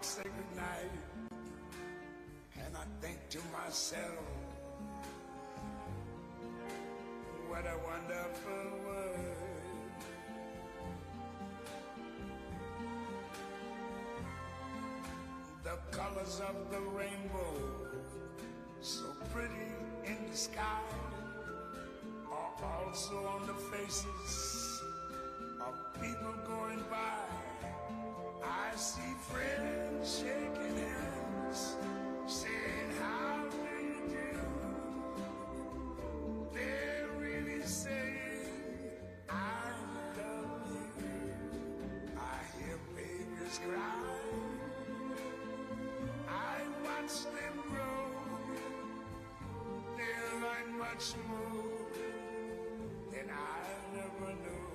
say goodnight, and I think to myself, what a wonderful world. The colors of the rainbow, so pretty in the sky, are also on the faces of people going by. I see friends shaking hands, saying, how do you do? They're really saying, I love you. I hear babies cry, I watch them grow. They learn much more than I never knew.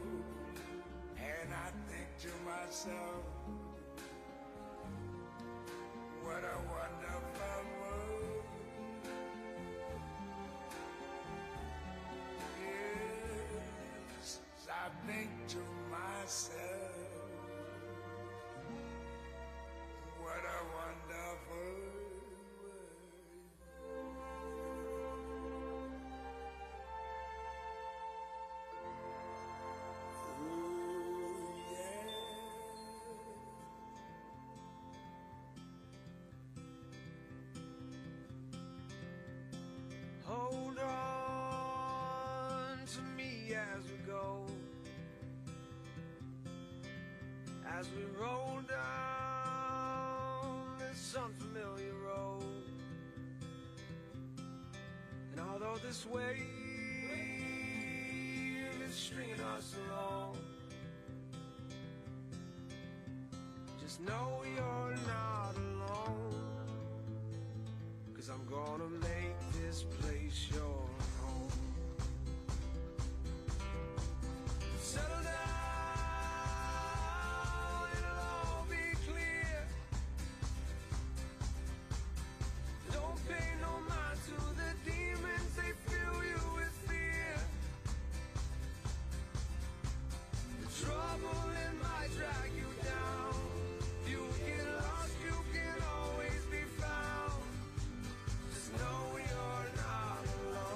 And I think to myself, what a wonderful world. Yes, I think to myself, what a wonderful world. Ooh, yeah. Hold on to me as we go, as we roll down this unfamiliar road. And although this wave is stringing us along, just know you're not alone. 'Cause I'm gonna make this place your home. Settle down, it'll all be clear. Don't pay no mind to the demons, they fill you with fear. The trouble, it might drag you down. You get lost, you can always be found. Know you're not alone.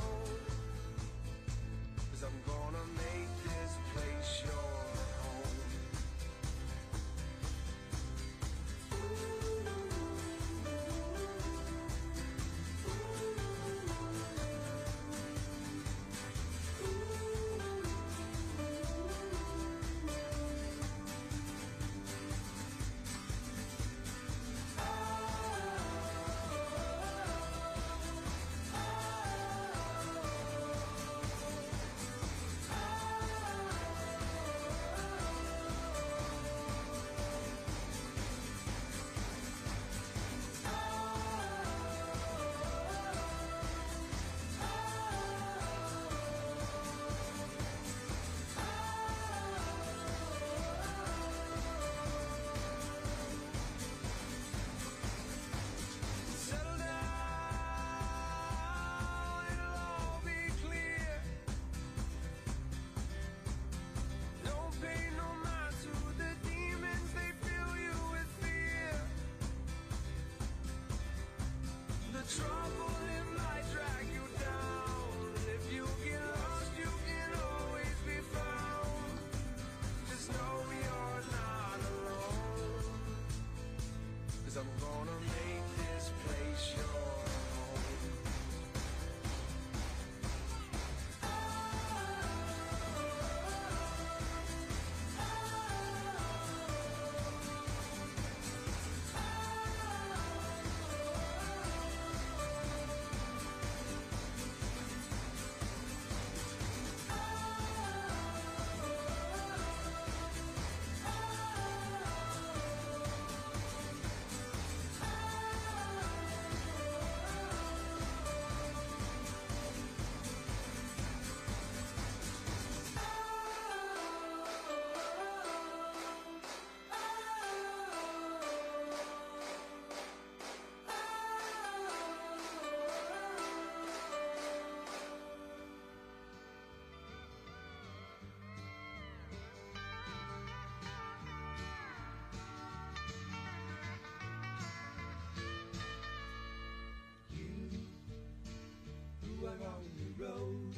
are on the road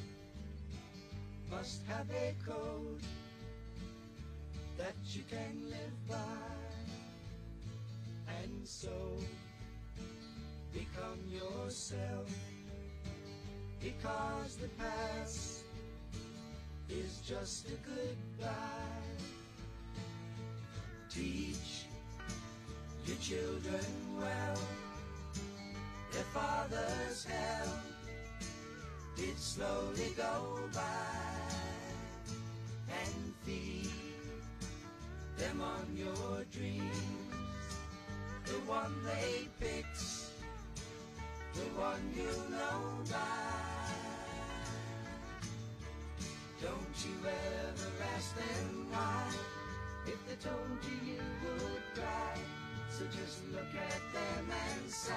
must have a code that you can live by, and so become yourself, because the past is just a goodbye. Teach your children well, their father's hell did slowly go by, and feed them on your dreams, the one they picked, the one you know by. Don't you ever ask them why, if they told you you would cry, so just look at them and sigh,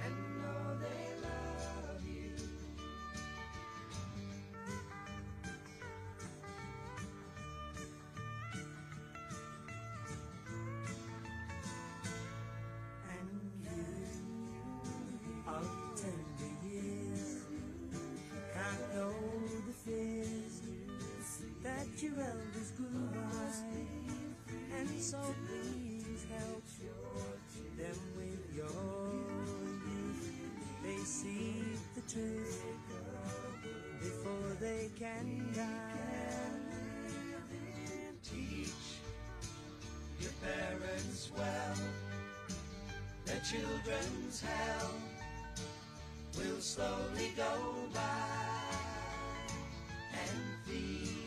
and know they love you. And you of tender years can't know the fears that your elders grew by, and so please help them with your youth. They see the truth before they can die. Teach your parents well, their children's hell will slowly go by, and feed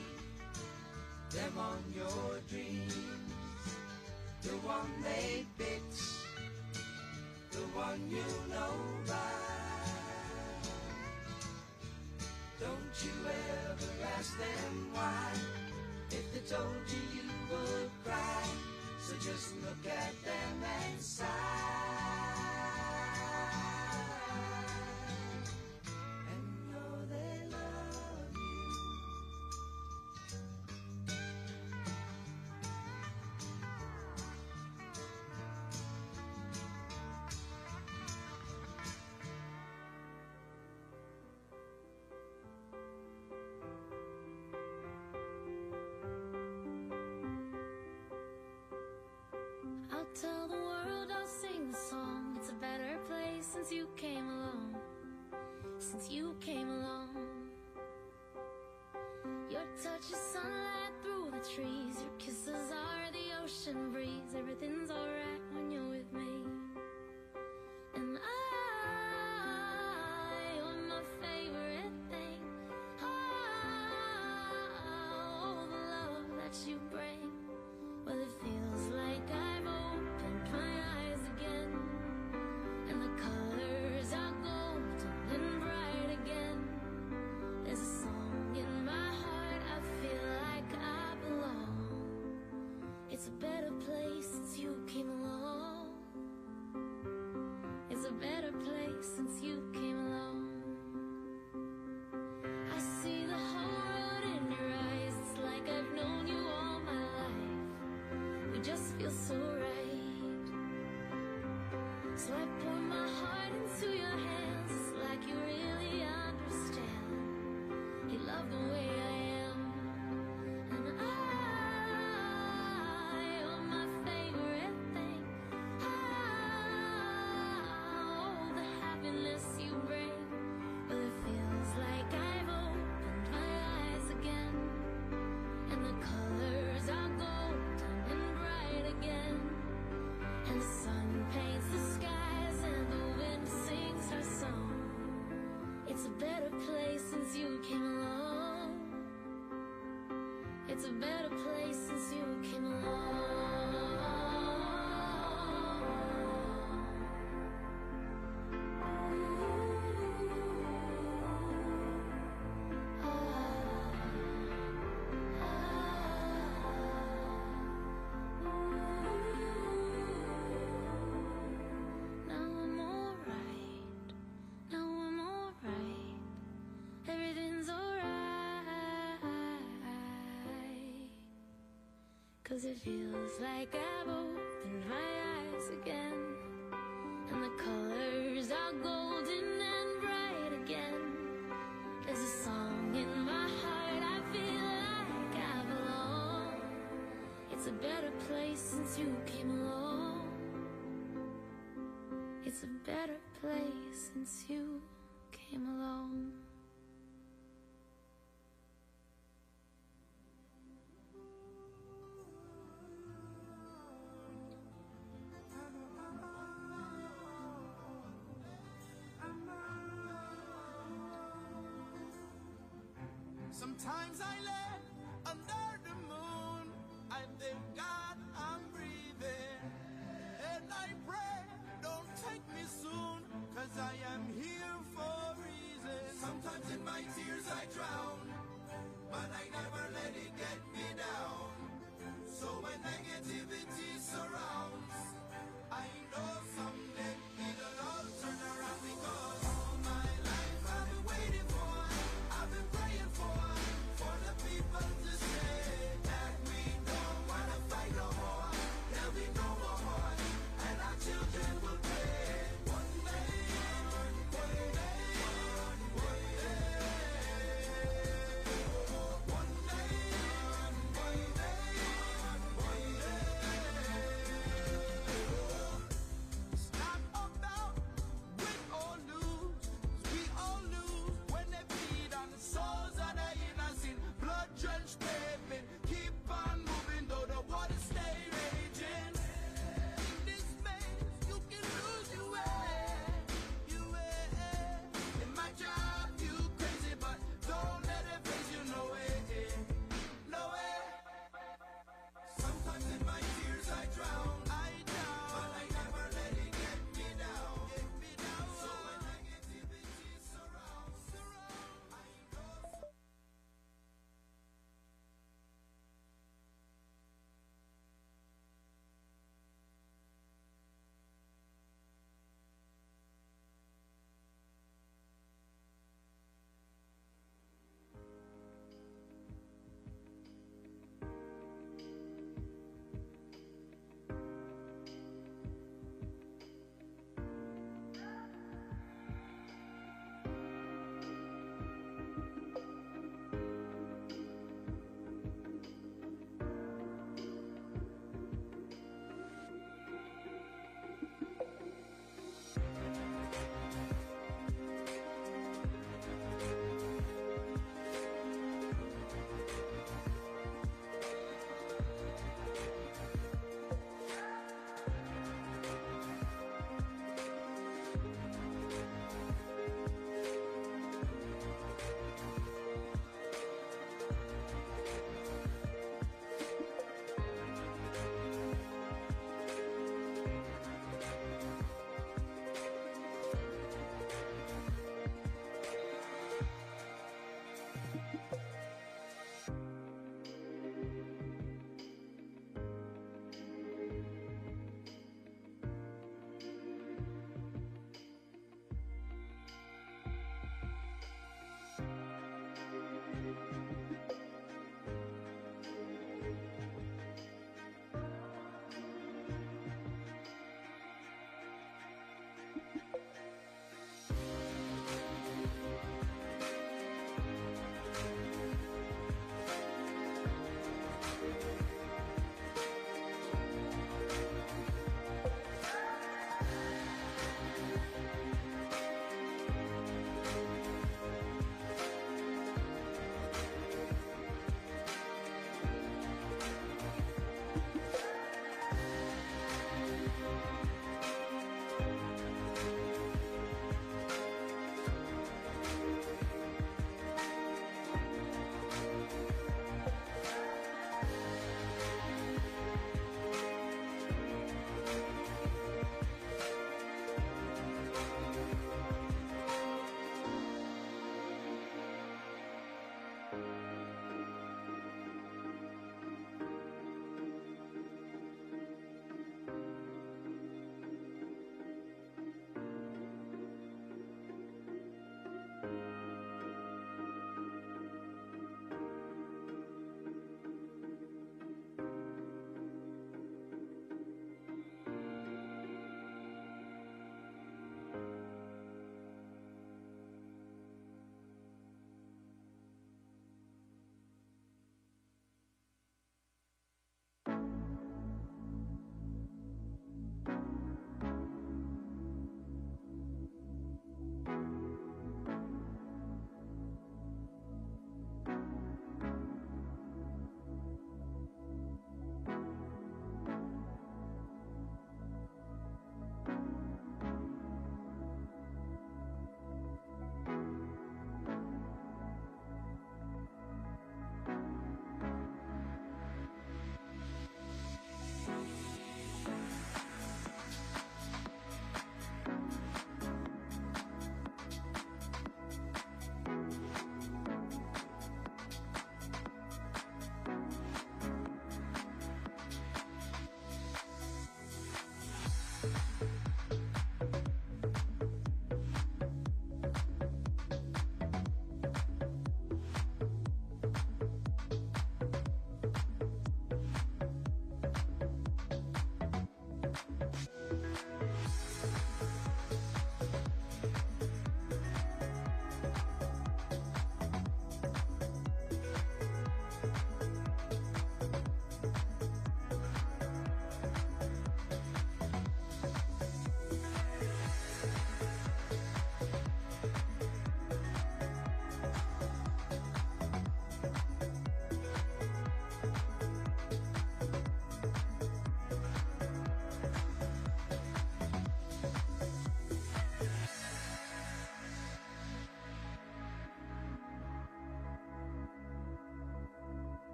them on your dreams, the one they picked, the one you know by. Don't you ever ask them why, if they told you you would cry, so just look at them and sigh, and know they love you. I'll tell the world, I'll sing the song. It's a better place since you came along. Since you came along. Your touch is sunlight through the trees. Your kisses are the ocean breeze. Everything's alright when you're with me. And you're my favorite thing. Oh, the love that you bring. Well, it feels like I've opened my eyes again, and the colors are golden and bright again. There's a song in my heart, I feel like I belong. It's a better place since you came along. It's a better place since you came along. I see the whole world in your eyes. It's like I've known you all my life. We just feel so right. So I pour my heart into your hands. It's like you really understand. You love the way I am. And you're my favorite thing. Oh, the happiness you bring. Well, it feels like I've opened my eyes again, and the colors are golden and bright again, and the sun paints the skies and the wind sings her song. It's a better place since you came along. It's a better place since you came along. Now I'm alright. Now I'm alright. Everything's alright. 'Cause it feels like I've opened my eyes again, and the colors are golden and bright again. There's a song in my heart, I feel like I belong. It's a better place since you came along. It's a better place since you came along. Sometimes I lay under the moon, I thank God I'm breathing, and I pray, don't take me soon, 'cause I am here for a reason. Sometimes in my tears I drown, but I never let it get me down. So when negativity surrounds, I know someday it'll all turn around, because all my life I've been waiting for, I've been praying for the people to say that we don't wanna fight no more. There'll be no more wars, and our children will play. One day, one day, one day.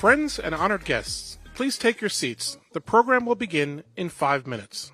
Friends and honored guests, please take your seats. The program will begin in 5 minutes.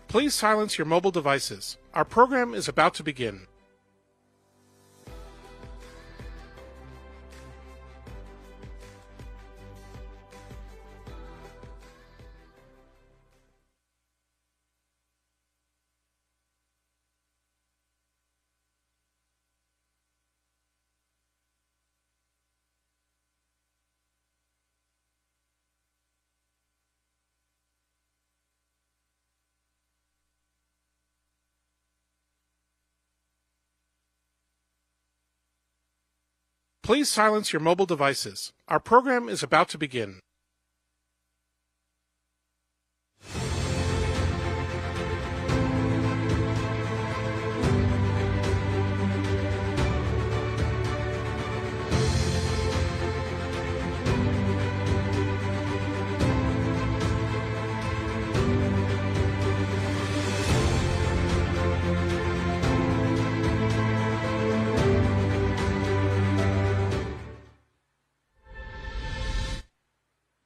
Please silence your mobile devices. Our program is about to begin. Please silence your mobile devices. Our program is about to begin.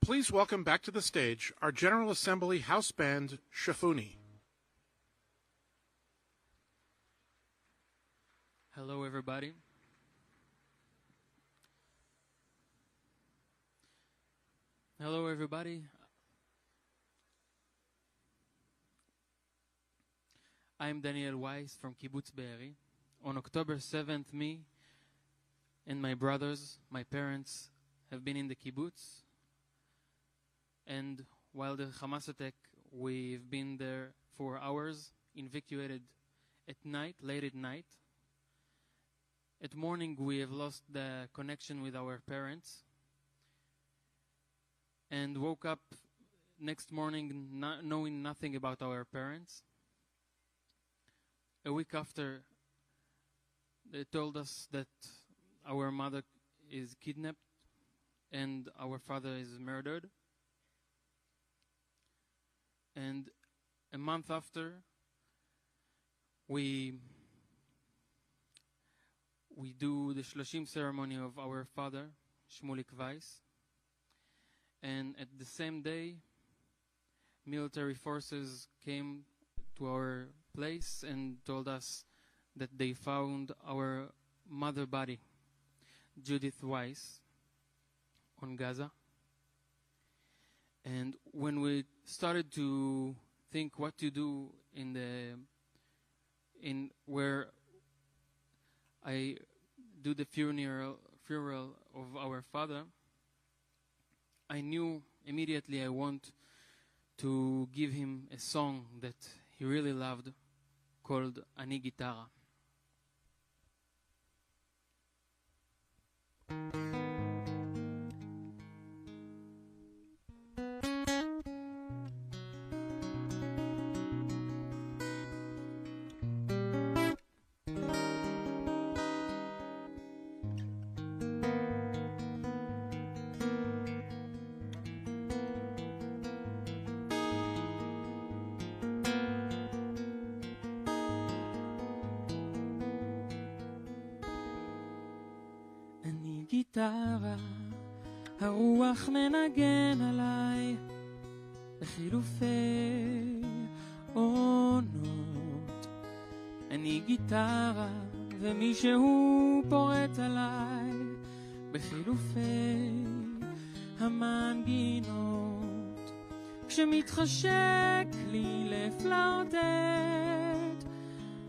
Please welcome back to the stage our General Assembly House Band, Shafuni. Hello, everybody. Hello, everybody. I'm Daniel Weiss from Kibbutz Be'eri. On October 7th, me and my brothers, my parents, have been in the kibbutz. And while the Hamas attack, we've been there for hours, evacuated at night, late at night. At morning, we have lost the connection with our parents and woke up next morning not knowing nothing about our parents. A week after, they told us that our mother is kidnapped and our father is murdered. And a month after, we do the Shloshim ceremony of our father, Shmulik Weiss. And at the same day, military forces came to our place and told us that they found our mother body, Judith Weiss, on Gaza. And when we started to think what to do in where I do the funeral of our father, I knew immediately I want to give him a song that he really loved called Ani Gitara. גיטרה, הרוח מנגן עליי בחילופי עונות. אני גיטרה ומישהו פורט עליי בחילופי המנגינות. כשמתחשק לי לפלרטט,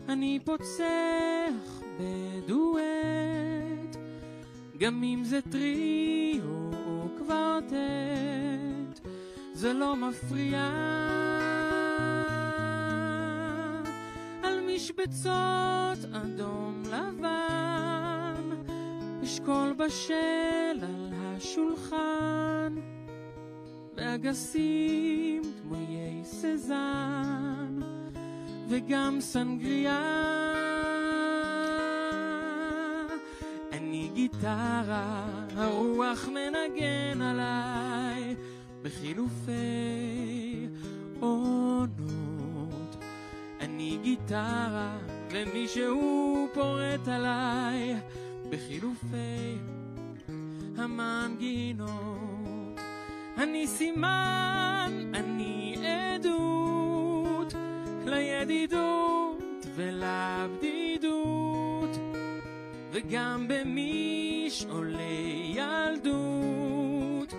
אני פוצח בדואט, גם אם זה טריו או קוורטט, זה לא מפריע. על משבצות אדום לבן, אשכול בשל על השולחן, ואגסים דמויי סזן, וגם סנגריה. אני גיטרה, הרוח מנגן עליי בחילופי עונות. אני גיטרה ומישהו פורט עליי בחילופי המנגינות. אני סימן, אני עדות לידידות ולבדידות, וגם במשעולי ילדות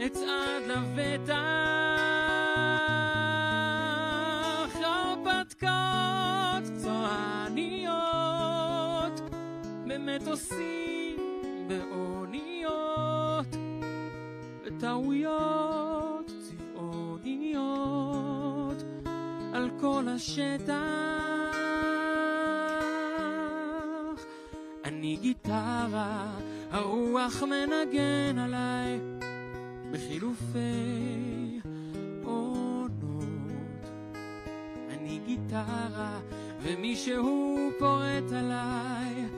אצעד לבטח, הרפתקאות צועניות, במטוסים, באוניות, בטעויות צבעוניות, על כל השטח. אני גיטרה, הרוח מנגן עליי בחילופי עונות. אני גיטרה ומישהו פורט עליי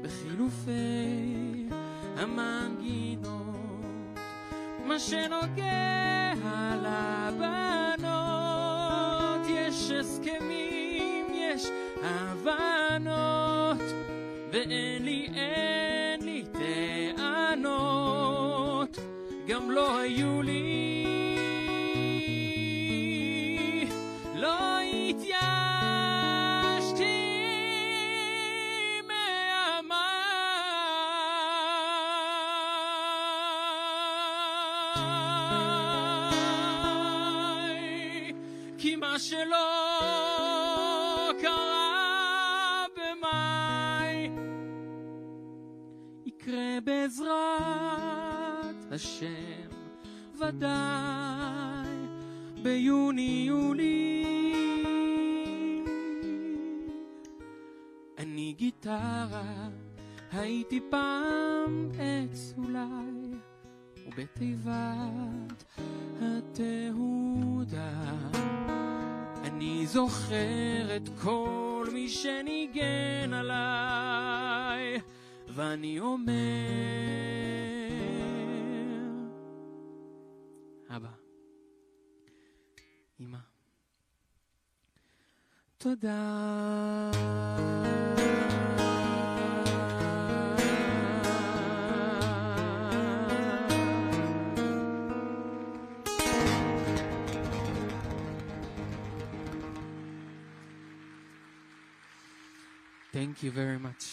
בחילופי המנגינות. מה שנוגע לבנות, יש הסכמים, יש הבנות, ואין לי טענות, גם לא היו לי, לא התיישתי מעמי, כי מה שלא קרה במאי יקרה בעזרת השם ודאי ביוני-יולי. אני גיטרה, הייתי פעם עץ אולי, ובתיבת התהודה אני זוכר את כל מי שניגן עליי, ואני אומר, אבא, אמא, תודה. Thank you very much.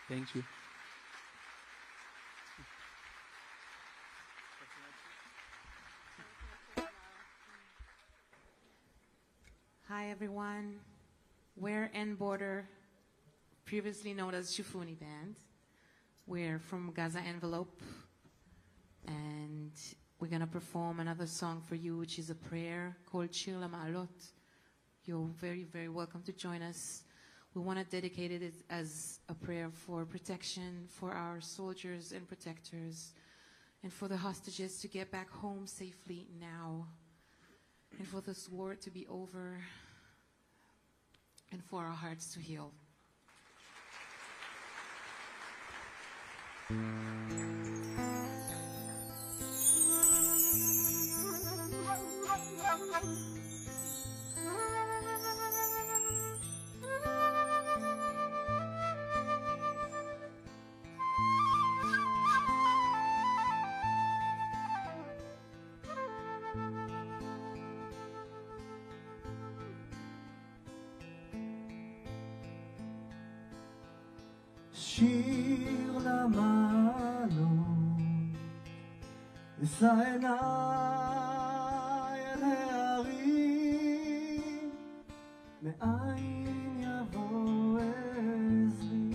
Thank you. Hi everyone, we're N Border, previously known as Shufuni Band. We're from Gaza Envelope, and we're going to perform another song for you, which is a prayer called Shir LaMa'alot. You're very, very welcome to join us. We want to dedicate it as a prayer for protection for our soldiers and protectors, and for the hostages to get back home safely now, and for this war to be over, and for our hearts to heal. שיר למעלות, אשא עיניי אל ההרים, מאין יבוא עזרי.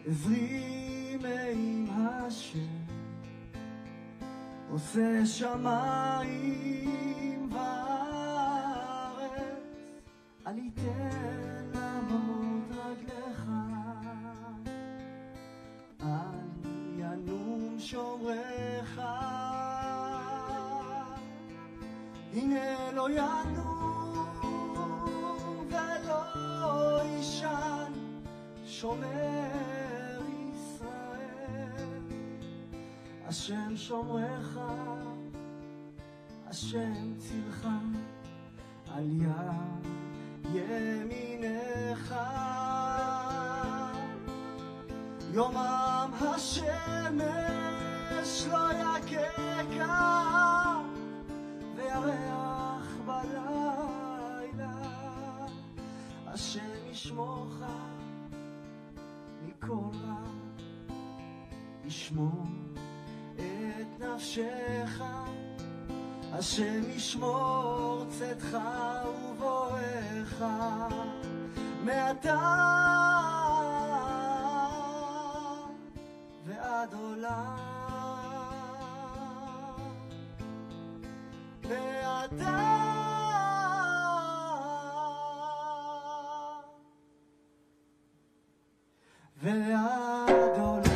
עזרי מעם השם, עושה שמיים וארץ, אל יתן לעמוד רגליך, אל ינום שומרך. הנה לא ינום ולא ישן, שומר ישראל. השם שומרך, השם צילך, על יד ימינך. יומם השמש השמש לא יקקה וירח בלילה, השם ישמורך מכל רע, ישמור את נפשך, השם ישמור צאתך ובואך מעתה ועד עולם, מעתה ועד עולם.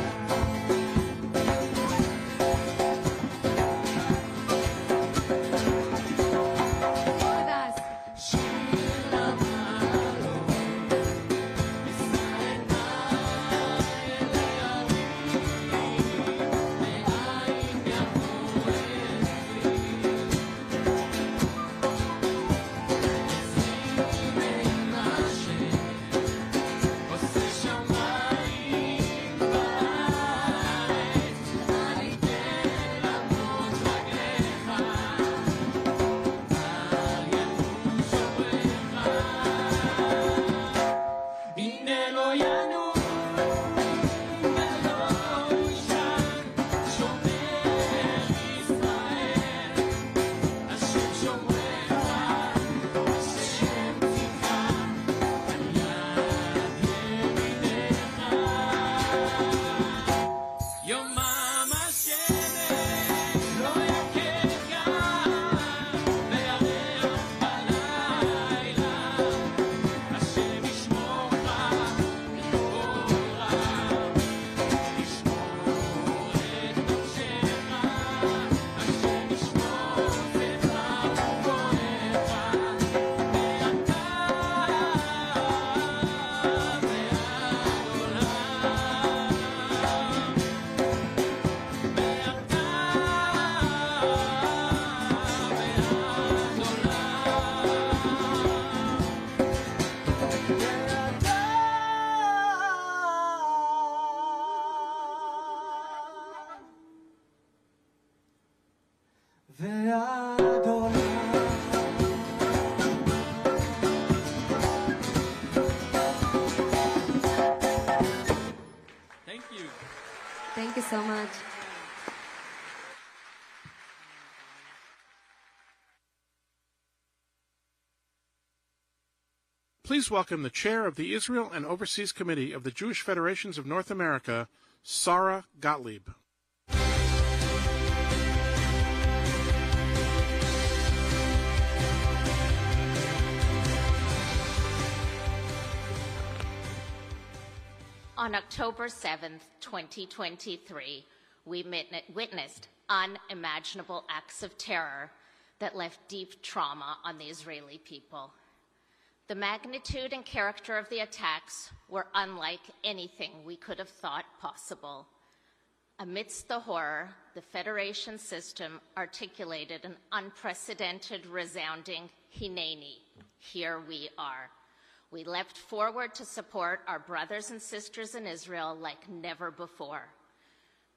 ועד עולם. Thank you. Thank you so much. Please welcome the chair of the Israel and Overseas Committee of the Jewish Federations of North America, Sarah Gottlieb. On October 7th, 2023, we witnessed unimaginable acts of terror that left deep trauma on the Israeli people. The magnitude and character of the attacks were unlike anything we could have thought possible. Amidst the horror, the Federation system articulated an unprecedented, resounding Hineni, here we are. We leapt forward to support our brothers and sisters in Israel like never before.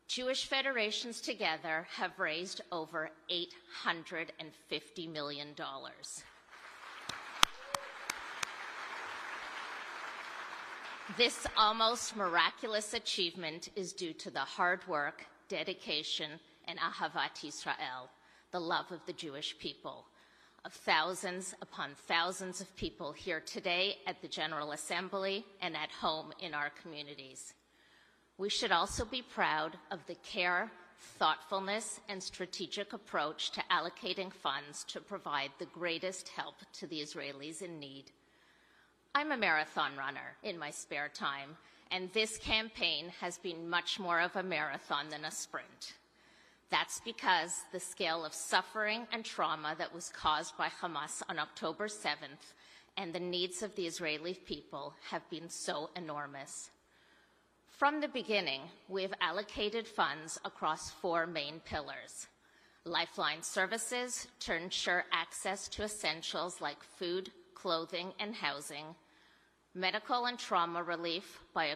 Jewish federations together have raised over $850 million. This almost miraculous achievement is due to the hard work, dedication, and Ahavat Yisrael, the love of the Jewish people, of thousands upon thousands of people here today at the General Assembly and at home in our communities. We should also be proud of the care, thoughtfulness, and strategic approach to allocating funds to provide the greatest help to the Israelis in need. I'm a marathon runner in my spare time, and this campaign has been much more of a marathon than a sprint. That's because the scale of suffering and trauma that was caused by Hamas on October 7th and the needs of the Israeli people have been so enormous. From the beginning, we have allocated funds across four main pillars: Lifeline services to ensure access to essentials like food, clothing, and housing; medical and trauma relief by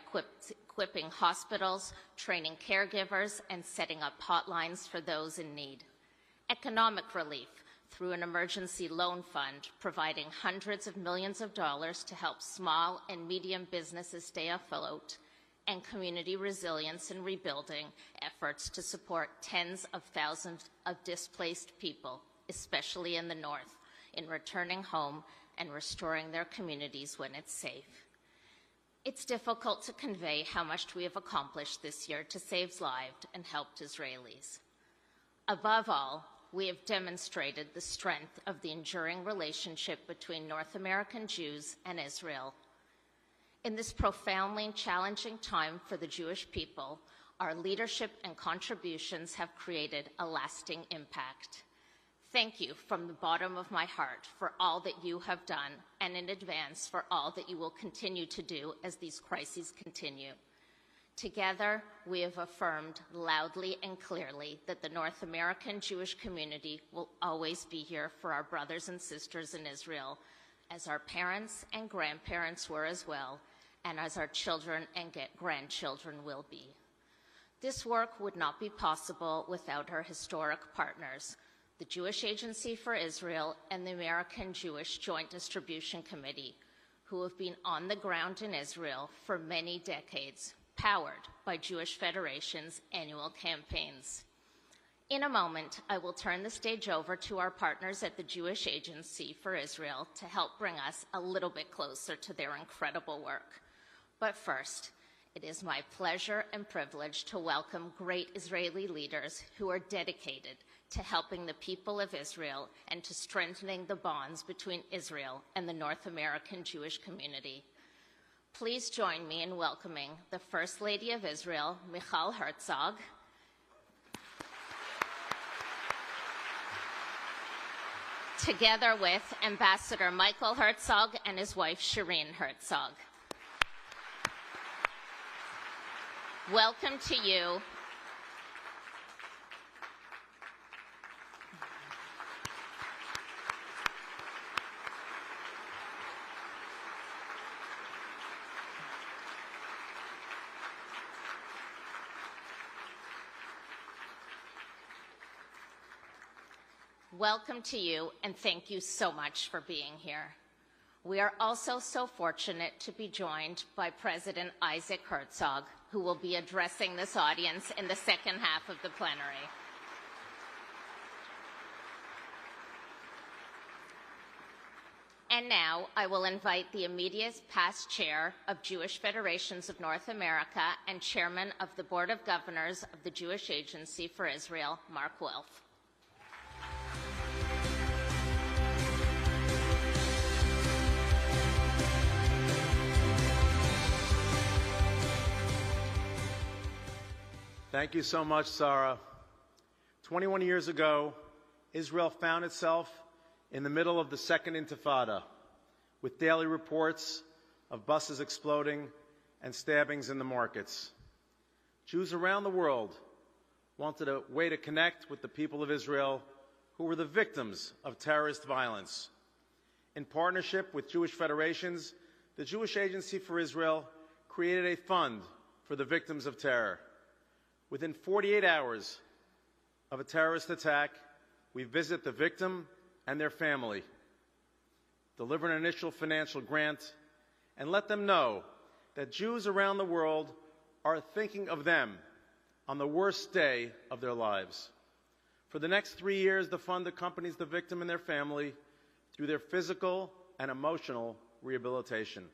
equipping hospitals, training caregivers, and setting up hotlines for those in need. Economic relief through an emergency loan fund, providing hundreds of millions of dollars to help small and medium businesses stay afloat, and community resilience and rebuilding efforts to support tens of thousands of displaced people, especially in the North, in returning home and restoring their communities when it's safe. It's difficult to convey how much we have accomplished this year to save lives and helped Israelis. Above all, we have demonstrated the strength of the enduring relationship between North American Jews and Israel. In this profoundly challenging time for the Jewish people, our leadership and contributions have created a lasting impact. Thank you from the bottom of my heart for all that you have done, and in advance for all that you will continue to do as these crises continue. Together, we have affirmed loudly and clearly that the North American Jewish community will always be here for our brothers and sisters in Israel, as our parents and grandparents were as well, and as our children and grandchildren will be. This work would not be possible without our historic partners, the Jewish Agency for Israel and the American Jewish Joint Distribution Committee, who have been on the ground in Israel for many decades, powered by Jewish Federation's annual campaigns. In a moment, I will turn the stage over to our partners at the Jewish Agency for Israel to help bring us a little bit closer to their incredible work. But first, it is my pleasure and privilege to welcome great Israeli leaders who are dedicated to helping the people of Israel and to strengthening the bonds between Israel and the North American Jewish community. Please join me in welcoming the First Lady of Israel, Michal Herzog, together with Ambassador Michael Herzog and his wife, Shireen Herzog. Welcome to you. Welcome to you, and thank you so much for being here. We are also so fortunate to be joined by President Isaac Herzog, who will be addressing this audience in the second half of the plenary. And now I will invite the immediate past chair of Jewish Federations of North America and chairman of the Board of Governors of the Jewish Agency for Israel, Mark Wilf. Thank you so much, Sarah. 21 years ago, Israel found itself in the middle of the Second Intifada, with daily reports of buses exploding and stabbings in the markets. Jews around the world wanted a way to connect with the people of Israel who were the victims of terrorist violence. In partnership with Jewish Federations, the Jewish Agency for Israel created a fund for the victims of terror. Within 48 hours of a terrorist attack, we visit the victim and their family, deliver an initial financial grant, and let them know that Jews around the world are thinking of them on the worst day of their lives. For the next 3 years, the fund accompanies the victim and their family through their physical and emotional rehabilitation.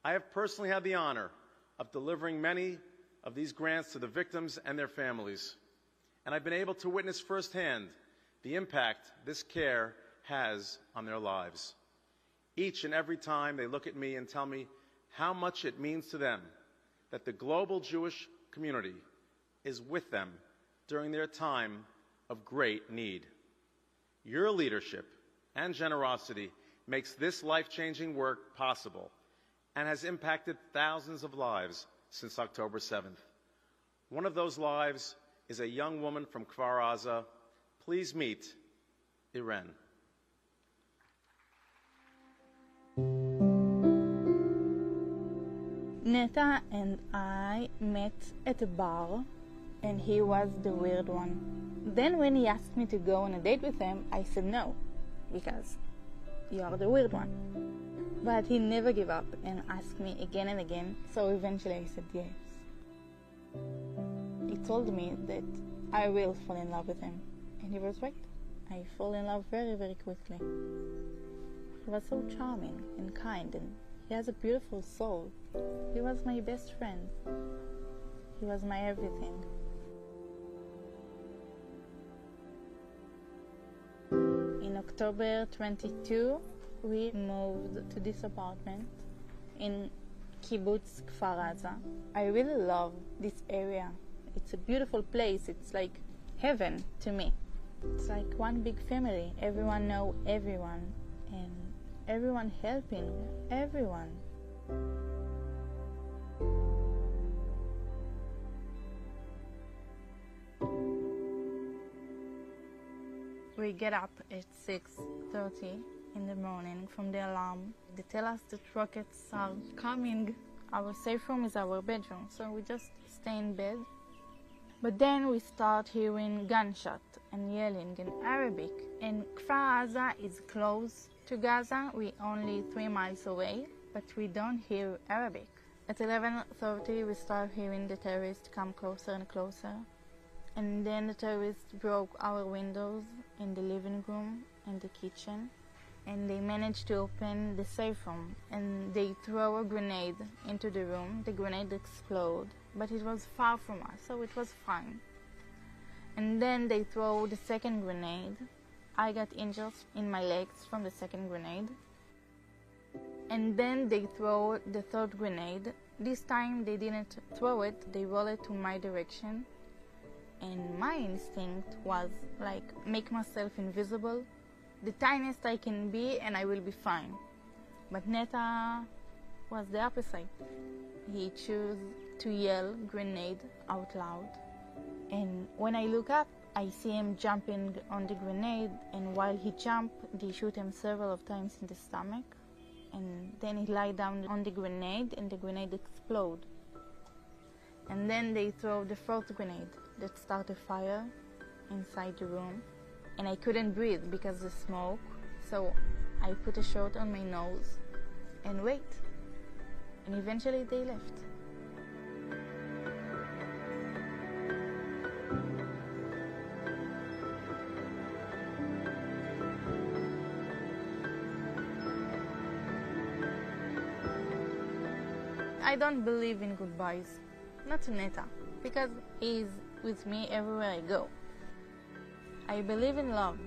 I have personally had the honor of delivering many of these grants to the victims and their families, and I've been able to witness firsthand the impact this care has on their lives. Each and every time they look at me and tell me how much it means to them that the global Jewish community is with them during their time of great need. Your leadership and generosity makes this life-changing work possible and has impacted thousands of lives since October 7th. One of those lives is a young woman from Kfar Aza. Please meet Irene. Neta and I met at a bar, and he was the weird one. Then when he asked me to go on a date with him, I said no, because you are the weird one. But he never gave up and asked me again and again, so eventually I said yes. He told me that I will fall in love with him, and he was right. I fell in love very, very quickly. He was so charming and kind, and he has a beautiful soul. He was my best friend. He was my everything. In October 22, we moved to this apartment in Kibbutz Kfar Aza. I really love this area. It's a beautiful place. It's like heaven to me. It's like one big family. Everyone knows everyone, and everyone helping everyone. We get up at 6:30 in the morning from the alarm. They tell us that rockets are coming. Our safe room is our bedroom, so we just stay in bed. But then we start hearing gunshot and yelling in Arabic. And Kfar Aza is close to Gaza. We're only 3 miles away, but we don't hear Arabic. At 11:30 we start hearing the terrorists come closer and closer. And then the terrorists broke our windows in the living room and the kitchen. And they managed to open the safe room, and they throw a grenade into the room. The grenade exploded, but it was far from us, so it was fine. And then they throw the second grenade. I got injured in my legs from the second grenade. And then they throw the third grenade. This time they didn't throw it, they rolled it to my direction. And my instinct was like, make myself invisible, the tiniest I can be, and I will be fine. But Neta was the opposite. He chose to yell grenade out loud. And when I look up, I see him jumping on the grenade, and while he jumped, they shoot him several of times in the stomach. And then he lie down on the grenade, and the grenade exploded. And then they throw the fourth grenade that started a fire inside the room. And I couldn't breathe because of the smoke, so I put a shirt on my nose and wait. And eventually they left. I don't believe in goodbyes, not to Neta, because he is with me everywhere I go. I believe in love,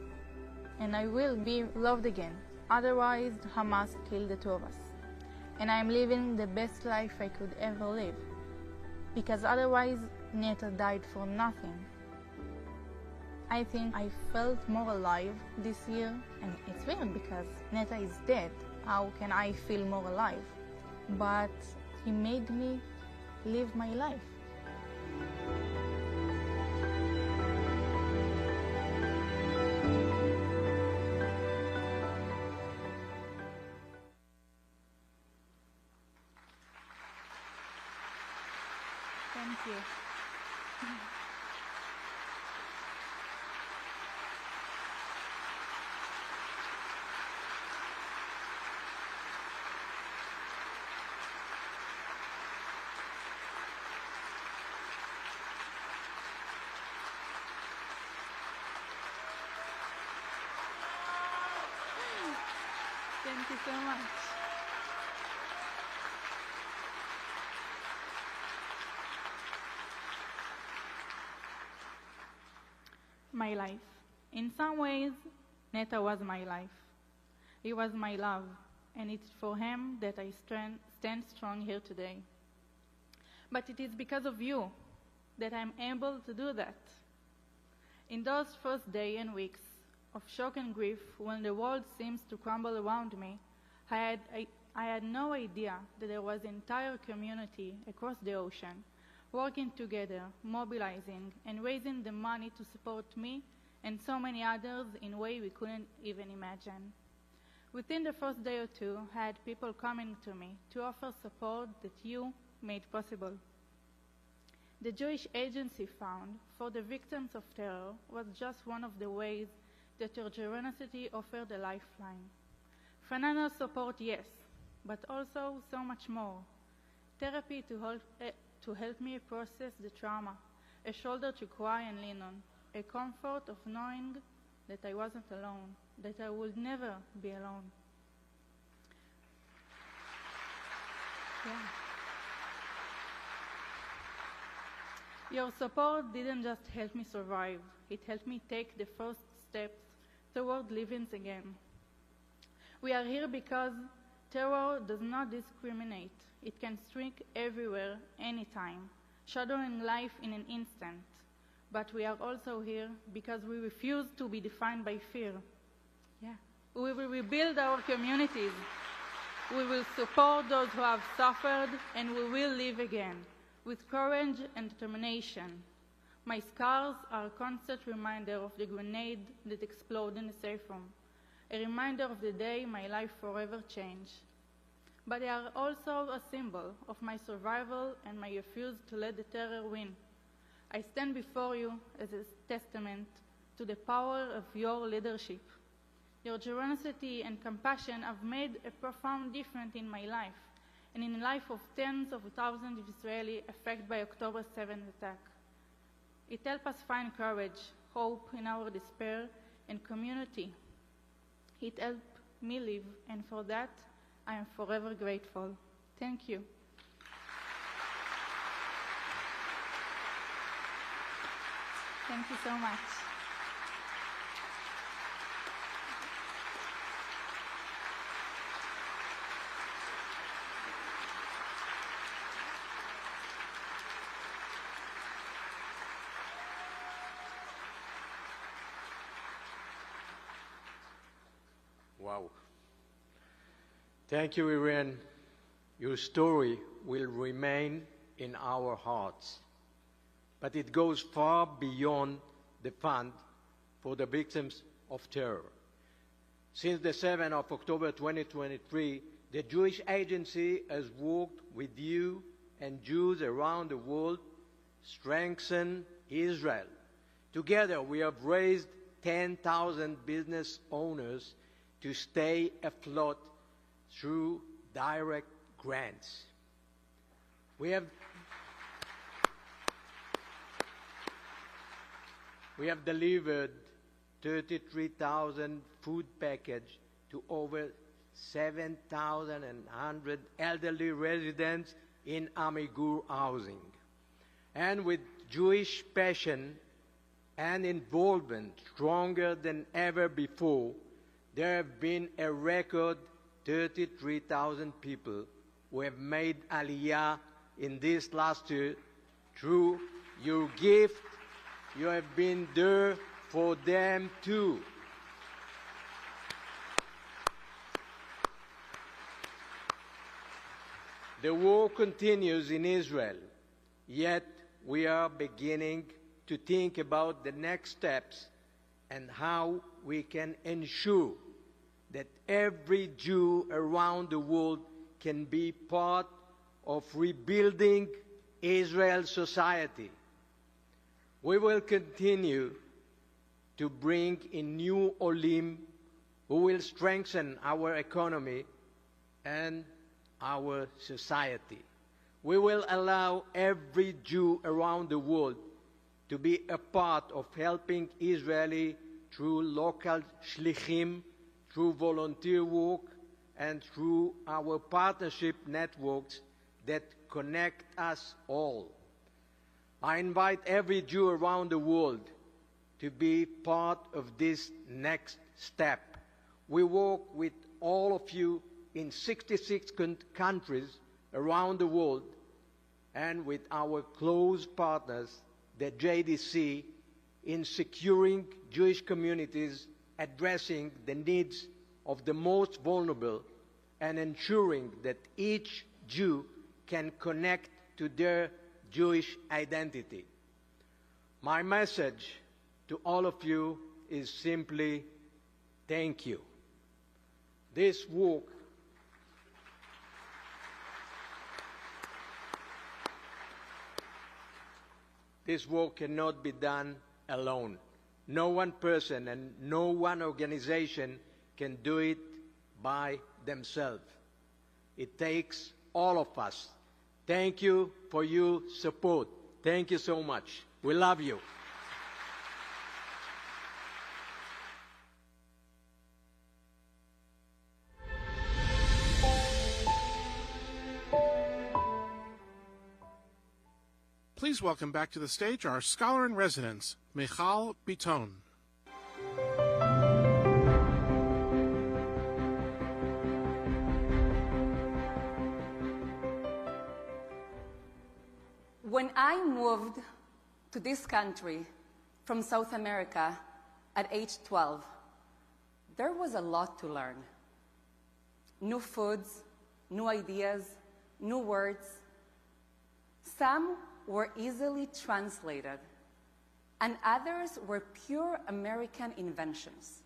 and I will be loved again. Otherwise, Hamas killed the two of us. And I'm living the best life I could ever live. Because otherwise, Neta died for nothing. I think I felt more alive this year, and it's weird because Neta is dead. How can I feel more alive? But he made me live my life. Thank you. Thank you so much. My life. In some ways, Neta was my life. He was my love, and it's for him that I stand strong here today. But it is because of you that I'm able to do that. In those first days and weeks of shock and grief, when the world seems to crumble around me, I had no idea that there was an entire community across the ocean working together, mobilizing, and raising the money to support me and so many others in a way we couldn't even imagine. Within the first day or two, I had people coming to me to offer support that you made possible. The Jewish Agency Fund for the Victims of Terror was just one of the ways that your generosity offered a lifeline. Financial support, yes, but also so much more. Therapy to help me process the trauma, a shoulder to cry and lean on, a comfort of knowing that I wasn't alone, that I would never be alone. Yeah. Your support didn't just help me survive, it helped me take the first steps toward living again. We are here because terror does not discriminate. It can strike everywhere, anytime, shadowing life in an instant. But we are also here because we refuse to be defined by fear. Yeah. We will rebuild our communities. We will support those who have suffered, and we will live again, with courage and determination. My scars are a constant reminder of the grenade that exploded in the safe room, a reminder of the day my life forever changed. But they are also a symbol of my survival and my refusal to let the terror win. I stand before you as a testament to the power of your leadership. Your generosity and compassion have made a profound difference in my life and in the life of tens of thousands of Israelis affected by October 7th attack. It helps us find courage, hope in our despair, and community. It helped me live, and for that, I am forever grateful. Thank you. Thank you so much. Wow. Thank you, Irene. Your story will remain in our hearts. But it goes far beyond the fund for the victims of terror. Since the 7th of October 2023, the Jewish Agency has worked with you and Jews around the world to strengthen Israel. Together, we have raised 10,000 business owners to stay afloat through direct grants. We have delivered 33,000 food packages to over 7,100 elderly residents in Amigur housing. And with Jewish passion and involvement stronger than ever before, there have been a record 33,000 people who have made Aliyah in this last year through your gift. You have been there for them too. The war continues in Israel, yet we are beginning to think about the next steps and how we can ensure that every Jew around the world can be part of rebuilding Israel's society. We will continue to bring in new Olim who will strengthen our economy and our society. We will allow every Jew around the world to be a part of helping Israeli through local shlichim, through volunteer work, and through our partnership networks that connect us all. I invite every Jew around the world to be part of this next step. We work with all of you in 66 countries around the world and with our close partners, the JDC, in securing Jewish communities, addressing the needs of the most vulnerable, and ensuring that each Jew can connect to their Jewish identity. My message to all of you is simply thank you. This work This work cannot be done alone. No one person and no one organization can do it by themselves. It takes all of us. Thank you for your support. Thank you so much. We love you. Please welcome back to the stage our scholar-in-residence, Michal Biton. When I moved to this country from South America at age 12, there was a lot to learn. New foods, new ideas, new words. Some were easily translated, and others were pure American inventions.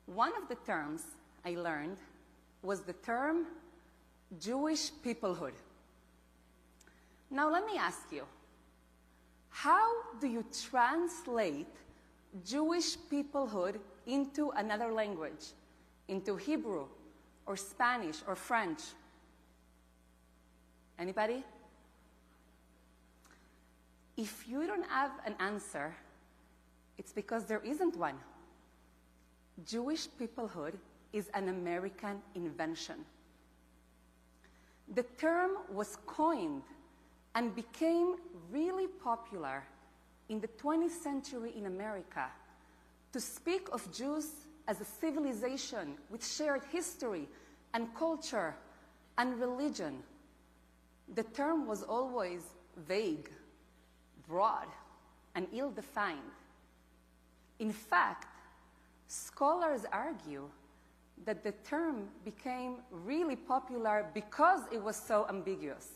One of the terms I learned was the term Jewish peoplehood. Now let me ask you, how do you translate Jewish peoplehood into another language, into Hebrew or Spanish or French? Anybody? If you don't have an answer, it's because there isn't one. Jewish peoplehood is an American invention. The term was coined and became really popular in the 20th century in America to speak of Jews as a civilization with shared history and culture and religion. The term was always vague, broad, and ill-defined. In fact, scholars argue that the term became really popular because it was so ambiguous,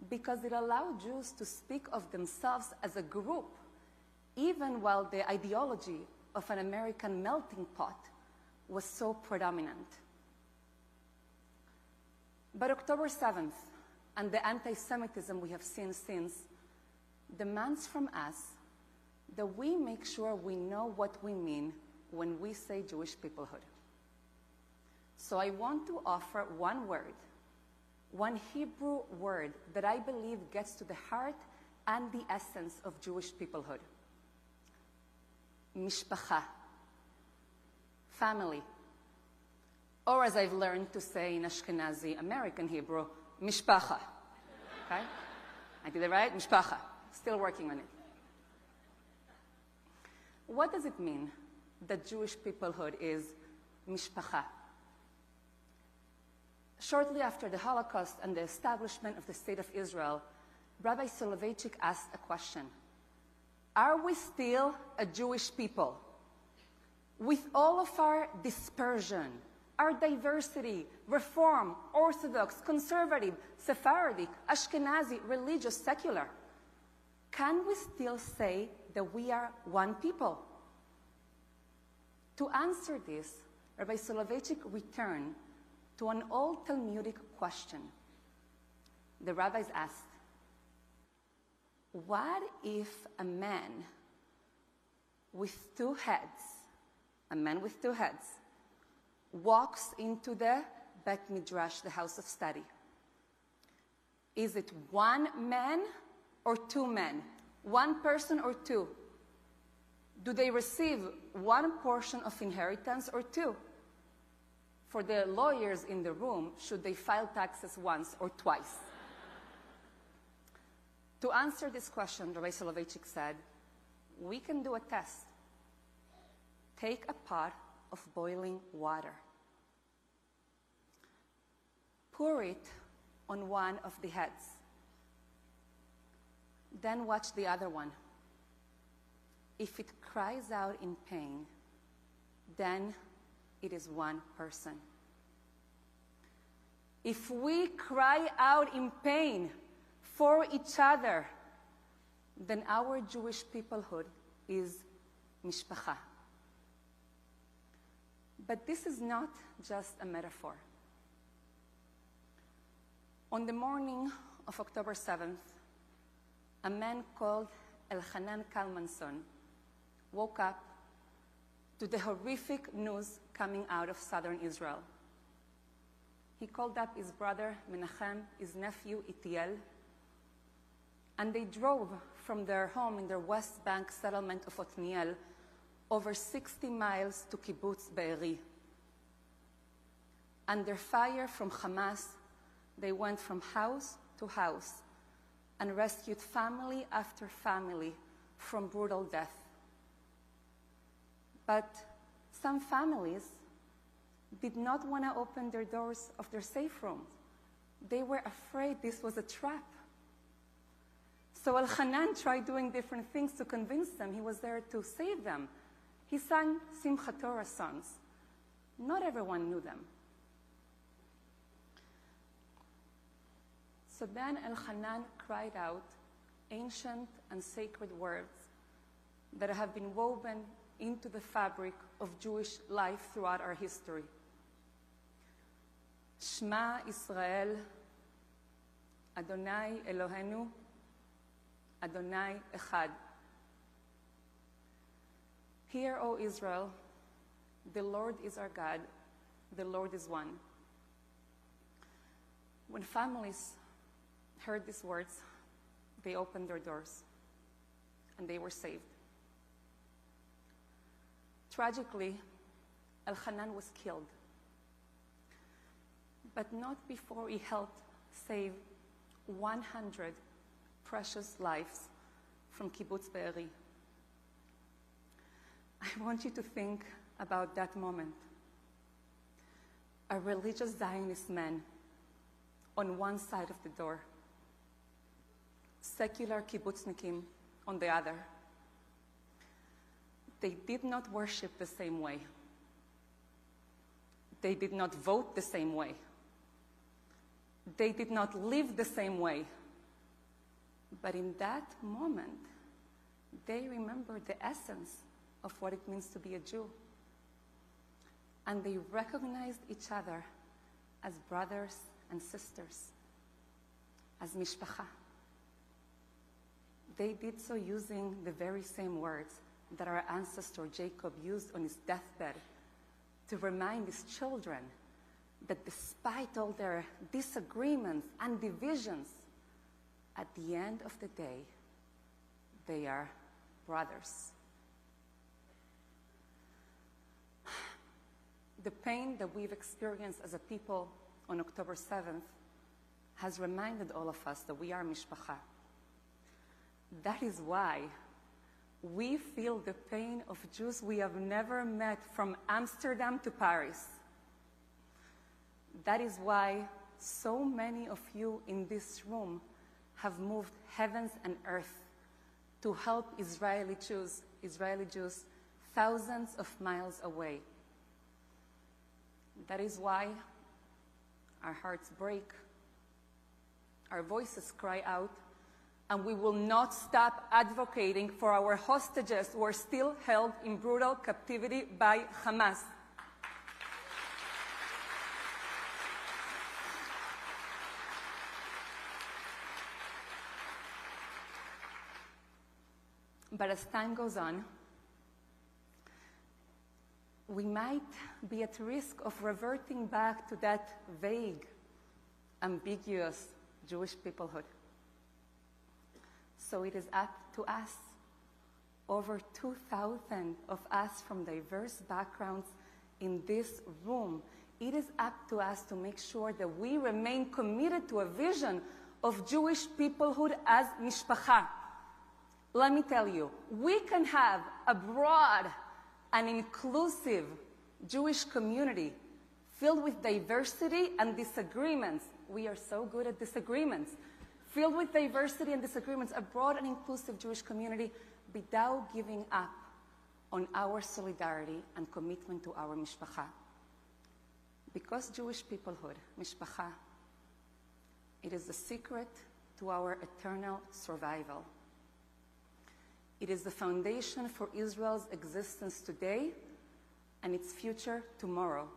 because it allowed Jews to speak of themselves as a group, even while the ideology of an American melting pot was so predominant. But October 7th and the anti-Semitism we have seen since demands from us that we make sure we know what we mean when we say Jewish peoplehood. So I want to offer one word, one Hebrew word that I believe gets to the heart and the essence of Jewish peoplehood. Mishpacha, family. Or as I've learned to say in Ashkenazi American Hebrew, mishpacha. Okay? I did it right? Mishpacha. Still working on it. What does it mean that Jewish peoplehood is mishpacha? Shortly after the Holocaust and the establishment of the State of Israel, Rabbi Soloveitchik asked a question. Are we still a Jewish people? With all of our dispersion, our diversity, Reform, Orthodox, Conservative, Sephardic, Ashkenazi, religious, secular, can we still say that we are one people? To answer this, Rabbi Soloveitchik returned to an old Talmudic question. The rabbis asked, what if a man with two heads, walks into the Bet Midrash, the house of study? Is it one man or two men? One person or two? Do they receive one portion of inheritance or two? For the lawyers in the room, should they file taxes once or twice? To answer this question, Rabbi Soloveitchik said, we can do a test. Take a pot of boiling water. Pour it on one of the heads. Then watch the other one. If it cries out in pain, then it is one person. If we cry out in pain for each other, then our Jewish peoplehood is mishpacha. But this is not just a metaphor. On the morning of October 7th, a man called Elchanan Kalmanson woke up to the horrific news coming out of southern Israel. He called up his brother Menachem, his nephew Itiel, and they drove from their home in their West Bank settlement of Otniel over 60 miles to Kibbutz Be'eri. Under fire from Hamas, they went from house to house and rescued family after family from brutal death. But some families did not want to open their doors of their safe rooms. They were afraid this was a trap. So Elchanan tried doing different things to convince them he was there to save them. He sang Simchat Torah songs. Not everyone knew them. So then Elchanan cried out ancient and sacred words that have been woven into the fabric of Jewish life throughout our history. Shema Israel, Adonai Eloheinu, Adonai Echad. Hear, O Israel, the Lord is our God, the Lord is one. When families heard these words, they opened their doors and they were saved. Tragically, Elchanan was killed, but not before he helped save 100 precious lives from Kibbutz Be'eri. I want you to think about that moment. A religious Zionist man on one side of the door, secular kibbutznikim on the other. They did not worship the same way. They did not vote the same way. They did not live the same way. But in that moment, they remembered the essence of what it means to be a Jew. And they recognized each other as brothers and sisters, as mishpacha. They did so using the very same words that our ancestor Jacob used on his deathbed to remind his children that despite all their disagreements and divisions, at the end of the day, they are brothers. The pain that we've experienced as a people on October 7th has reminded all of us that we are mishpacha. That is why we feel the pain of Jews we have never met from Amsterdam to Paris. That is why so many of you in this room have moved heavens and earth to help Israeli Jews thousands of miles away. That is why our hearts break, our voices cry out, and we will not stop advocating for our hostages who are still held in brutal captivity by Hamas. But as time goes on, we might be at risk of reverting back to that vague, ambiguous Jewish peoplehood. So it is up to us, over 2,000 of us from diverse backgrounds in this room, it is up to us to make sure that we remain committed to a vision of Jewish peoplehood as mishpacha. Let me tell you, we can have a broad and inclusive Jewish community filled with diversity and disagreements. We are so good at disagreements. Filled with diversity and disagreements, a broad and inclusive Jewish community without giving up on our solidarity and commitment to our mishpacha. Because Jewish peoplehood, mishpacha, it is the secret to our eternal survival. It is the foundation for Israel's existence today and its future tomorrow.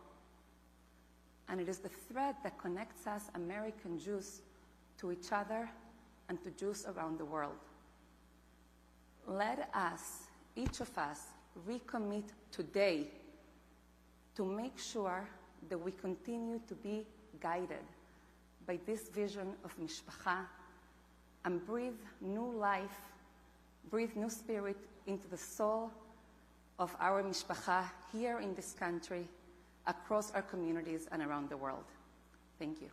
And it is the thread that connects us American Jews to each other and to Jews around the world. let us, each of us, recommit today to make sure that we continue to be guided by this vision of mishpacha and breathe new life, breathe new spirit into the soul of our mishpacha here in this country, across our communities and around the world. Thank you.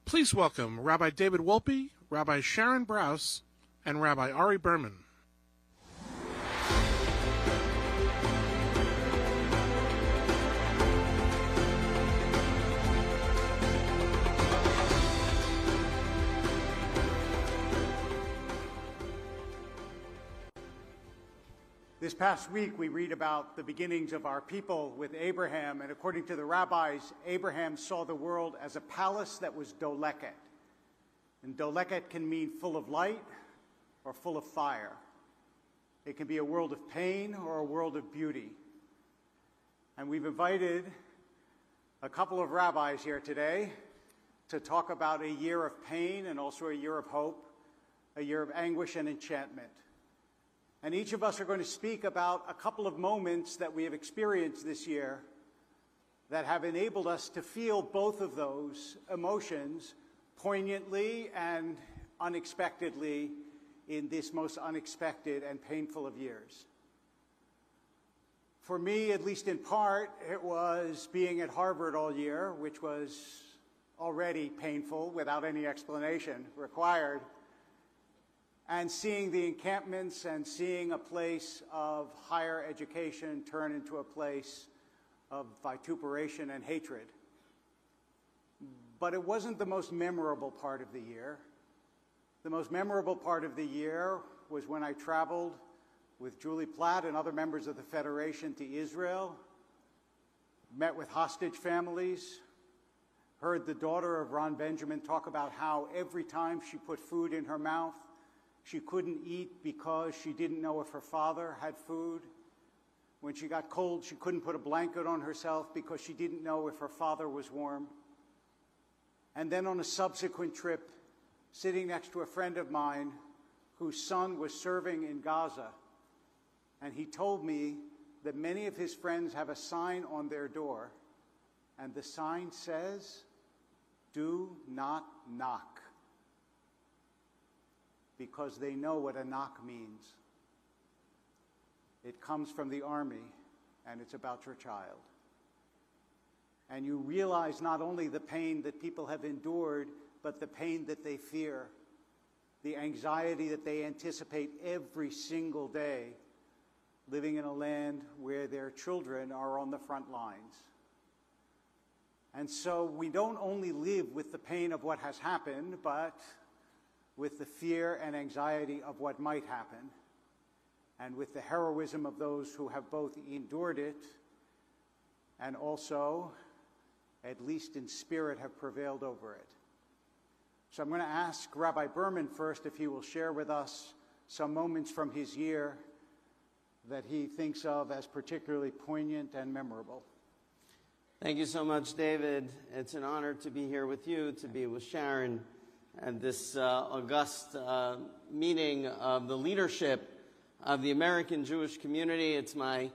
Please welcome Rabbi David Wolpe, Rabbi Sharon Brous, and Rabbi Ari Berman. This past week, we read about the beginnings of our people with Abraham, and according to the rabbis, Abraham saw the world as a palace that was doleket. And doleket can mean full of light or full of fire. It can be a world of pain or a world of beauty. And we've invited a couple of rabbis here today to talk about a year of pain and also a year of hope, a year of anguish and enchantment. And each of us are going to speak about a couple of moments that we have experienced this year that have enabled us to feel both of those emotions poignantly and unexpectedly in this most unexpected and painful of years. For me, at least in part, it was being at Harvard all year, which was already painful without any explanation required, and seeing the encampments and seeing a place of higher education turn into a place of vituperation and hatred. But it wasn't the most memorable part of the year. The most memorable part of the year was when I traveled with Julie Platt and other members of the Federation to Israel, met with hostage families, heard the daughter of Ron Benjamin talk about how every time she put food in her mouth, she couldn't eat because she didn't know if her father had food. When she got cold, she couldn't put a blanket on herself because she didn't know if her father was warm. And then on a subsequent trip, sitting next to a friend of mine whose son was serving in Gaza, and he told me that many of his friends have a sign on their door, and the sign says, "Do not knock," because they know what a knock means. It comes from the army, and it's about your child. And you realize not only the pain that people have endured, but the pain that they fear, the anxiety that they anticipate every single day, living in a land where their children are on the front lines. And so we don't only live with the pain of what has happened, but with the fear and anxiety of what might happen, and with the heroism of those who have both endured it and also, at least in spirit, have prevailed over it. So I'm going to ask Rabbi Berman first if he will share with us some moments from his year that he thinks of as particularly poignant and memorable. Thank you so much, David. It's an honor to be here with you, to be with Sharon, and this august meeting of the leadership of the American Jewish community. It's my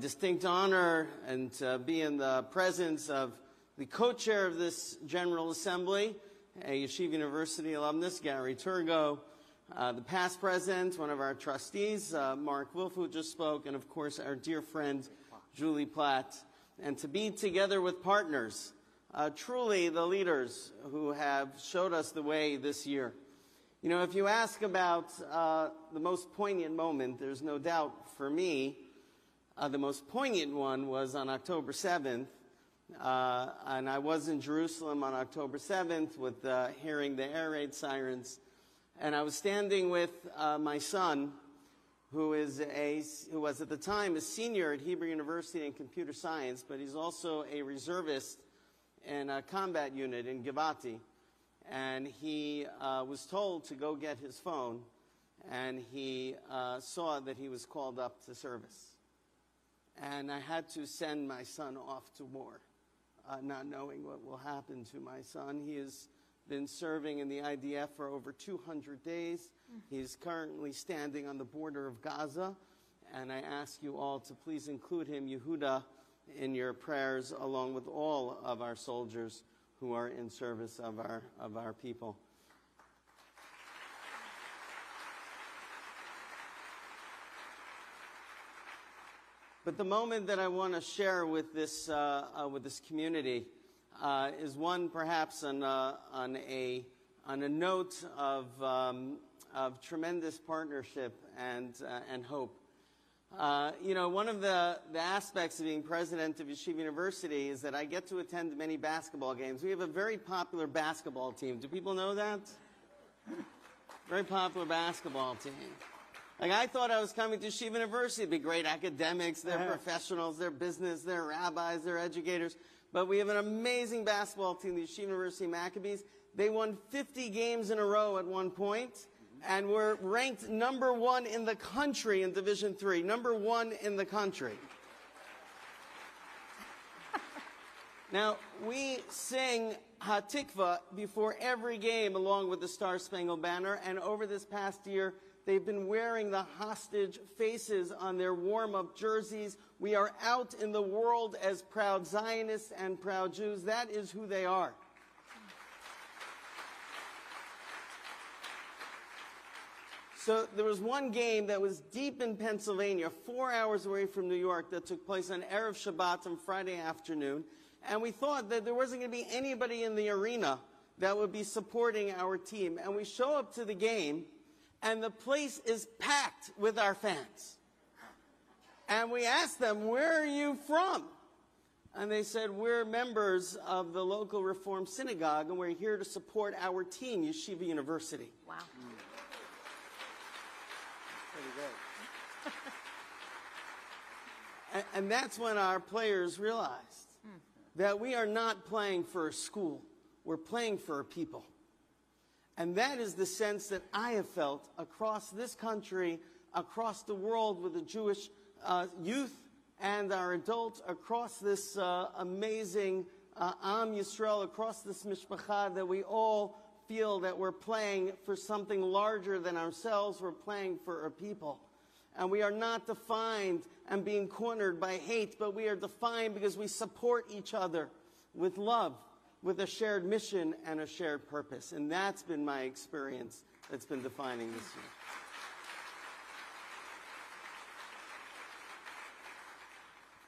distinct honor and to be in the presence of the co-chair of this General Assembly, a Yeshiva University alumnus, Gary Turgo, the past president, one of our trustees, Mark Wolf, who just spoke, and of course our dear friend, Julie Platt, and to be together with partners, truly the leaders who have showed us the way this year. You know, if you ask about the most poignant moment, there's no doubt for me, the most poignant one was on October 7th, and I was in Jerusalem on October 7th with hearing the air raid sirens, and I was standing with my son, who was at the time a senior at Hebrew University in computer science, but he's also a reservist in a combat unit in Givati. And he was told to go get his phone, and he saw that he was called up to service. And I had to send my son off to war. not knowing what will happen to my son. He has been serving in the IDF for over 200 days. He's currently standing on the border of Gaza, and I ask you all to please include him, Yehuda, in your prayers, along with all of our soldiers who are in service of our people. But the moment that I want to share with this community is one perhaps on a note of tremendous partnership and hope. You know, one of the aspects of being president of Yeshiva University is that I get to attend many basketball games. We have a very popular basketball team. Do people know that? Very popular basketball team. Like, I thought I was coming to Yeshiva University. It'd be great academics, they're professionals, they're business, they're rabbis, they're educators. But we have an amazing basketball team, the Yeshiva University Maccabees. They won 50 games in a row at one point, and were ranked #1 in the country in Division III. #1 in the country. Now, we sing Hatikva before every game along with the Star Spangled Banner, and over this past year, they've been wearing the hostage faces on their warm-up jerseys. We are out in the world as proud Zionists and proud Jews. That is who they are. So there was one game that was deep in Pennsylvania, 4 hours away from New York, that took place on Erev Shabbat on Friday afternoon. And we thought that there wasn't going to be anybody in the arena that would be supporting our team. And we show up to the game, and the place is packed with our fans. And we asked them, where are you from? And they said, we're members of the local Reform Synagogue, and we're here to support our team, Yeshiva University. Wow. Pretty good. And that's when our players realized that we are not playing for a school. We're playing for a people. And that is the sense that I have felt across this country, across the world with the Jewish youth and our adults, across this amazing Am Yisrael, across this mishpacha, that we all feel that we're playing for something larger than ourselves. We're playing for a people. And we are not defined and being cornered by hate, but we are defined because we support each other with love, with a shared mission and a shared purpose. And that's been my experience that's been defining this year.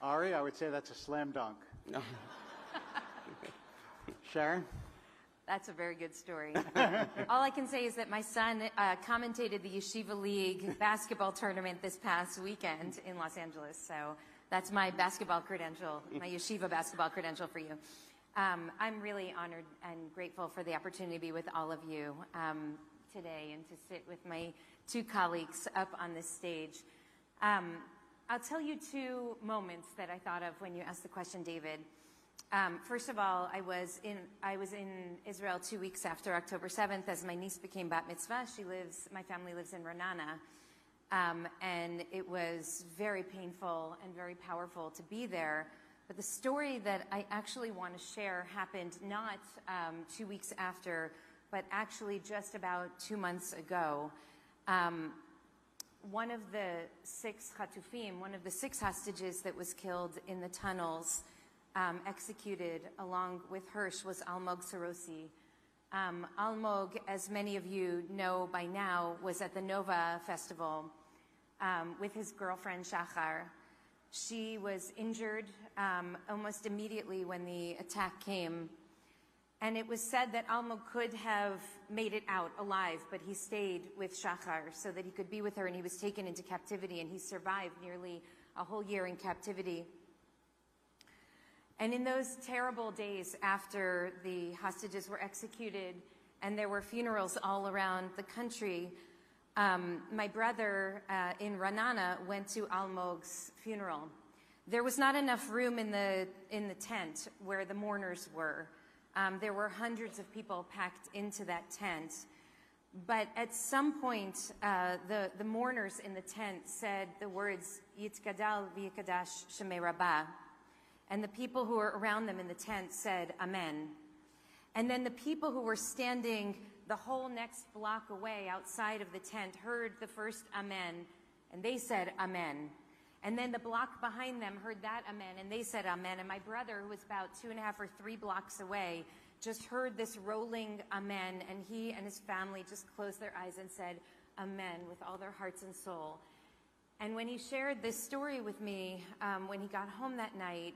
Ari, I would say that's a slam dunk. No. Sharon? That's a very good story. All I can say is that my son commentated the Yeshiva League basketball tournament this past weekend in Los Angeles. So that's my basketball credential, my Yeshiva basketball credential for you. I'm really honored and grateful for the opportunity to be with all of you today and to sit with my two colleagues up on this stage. I'll tell you two moments that I thought of when you asked the question, David. First of all, I was in Israel 2 weeks after October 7th as my niece became bat mitzvah. My family lives in Renana. And it was very painful and very powerful to be there. But the story that I actually want to share happened not 2 weeks after, but actually just about 2 months ago. One of the 6 Chatufim, one of the 6 hostages that was killed in the tunnels, executed along with Hirsch, was Almog Sarosi. Almog, as many of you know by now, was at the Nova Festival with his girlfriend Shachar. She was injured almost immediately when the attack came. And it was said that Almog could have made it out alive, but he stayed with Shachar so that he could be with her, and he was taken into captivity, and he survived nearly a whole year in captivity. And in those terrible days after the hostages were executed and there were funerals all around the country, my brother in Renana went to Almog's funeral. There was not enough room in the tent where the mourners were. There were hundreds of people packed into that tent. But at some point, the mourners in the tent said the words, Yitkadal v'yikadash Shemei Rabbah. And the people who were around them in the tent said, Amen. And then the people who were standing the whole next block away outside of the tent heard the first Amen, and they said, Amen. And then the block behind them heard that Amen, and they said Amen. And my brother, who was about 2.5 or 3 blocks away, just heard this rolling Amen, and he and his family just closed their eyes and said Amen with all their hearts and soul. And when he shared this story with me, when he got home that night,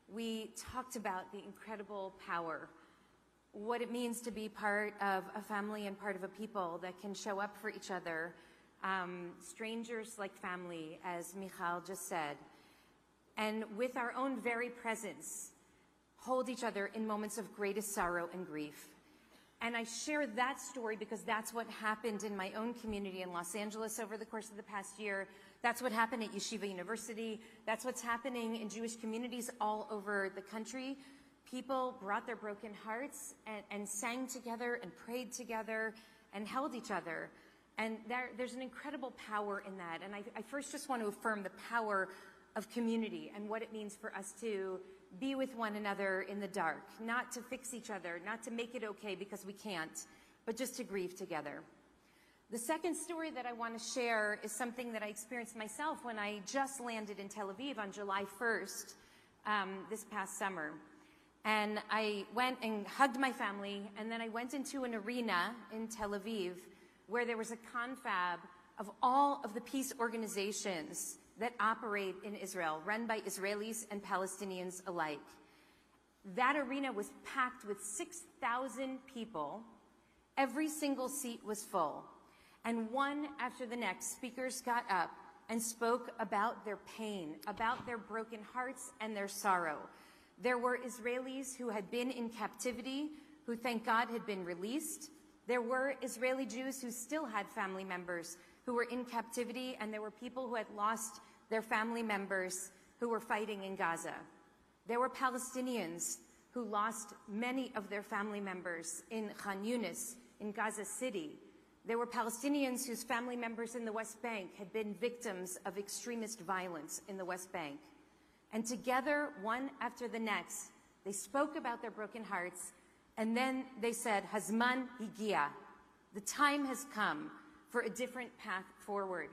we talked about the incredible power, what it means to be part of a family and part of a people that can show up for each other, strangers like family, as Michal just said, and with our own very presence, hold each other in moments of greatest sorrow and grief. And I share that story because that's what happened in my own community in Los Angeles over the course of the past year. That's what happened at Yeshiva University. That's what's happening in Jewish communities all over the country. People brought their broken hearts and sang together and prayed together and held each other. And there's an incredible power in that. And I first just want to affirm the power of community and what it means for us to be with one another in the dark, not to fix each other, not to make it okay because we can't, but just to grieve together. The second story that I want to share is something that I experienced myself when I just landed in Tel Aviv on July 1st this past summer. And I went and hugged my family, and then I went into an arena in Tel Aviv where there was a confab of all of the peace organizations that operate in Israel, run by Israelis and Palestinians alike. That arena was packed with 6,000 people. Every single seat was full. And one after the next, speakers got up and spoke about their pain, about their broken hearts and their sorrow. There were Israelis who had been in captivity, who thank God had been released. There were Israeli Jews who still had family members who were in captivity, and there were people who had lost their family members who were fighting in Gaza. There were Palestinians who lost many of their family members in Khan Yunis, in Gaza City. There were Palestinians whose family members in the West Bank had been victims of extremist violence in the West Bank. And together, one after the next, they spoke about their broken hearts, and then they said, Hazman higia, the time has come for a different path forward.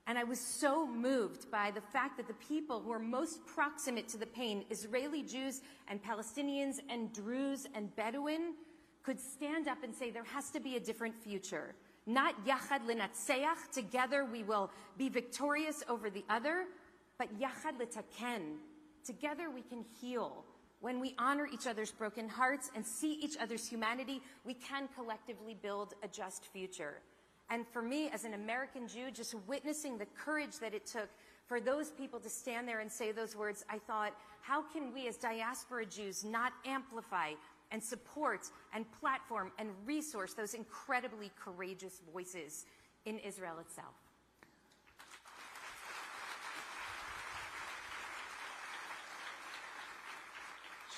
And I was so moved by the fact that the people who are most proximate to the pain, Israeli Jews and Palestinians and Druze and Bedouin, could stand up and say there has to be a different future. Not yachad lenatseach, together we will be victorious over the other, but yachad letaken, together we can heal. When we honor each other's broken hearts and see each other's humanity, we can collectively build a just future. And for me, as an American Jew, just witnessing the courage that it took for those people to stand there and say those words, I thought, how can we as diaspora Jews not amplify and support and platform and resource those incredibly courageous voices in Israel itself?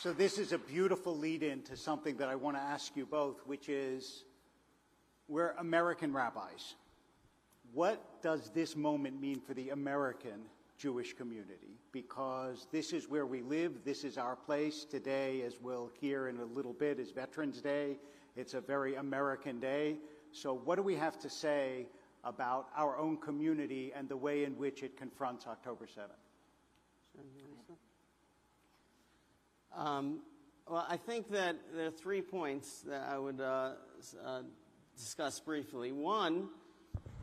So this is a beautiful lead-in to something that I want to ask you both, which is, we're American rabbis. What does this moment mean for the American Jewish community? Because this is where we live, this is our place. Today, as we'll hear in a little bit, is Veterans Day. It's a very American day. So what do we have to say about our own community and the way in which it confronts October 7th? Well, I think that there are 3 points that I would discuss briefly. One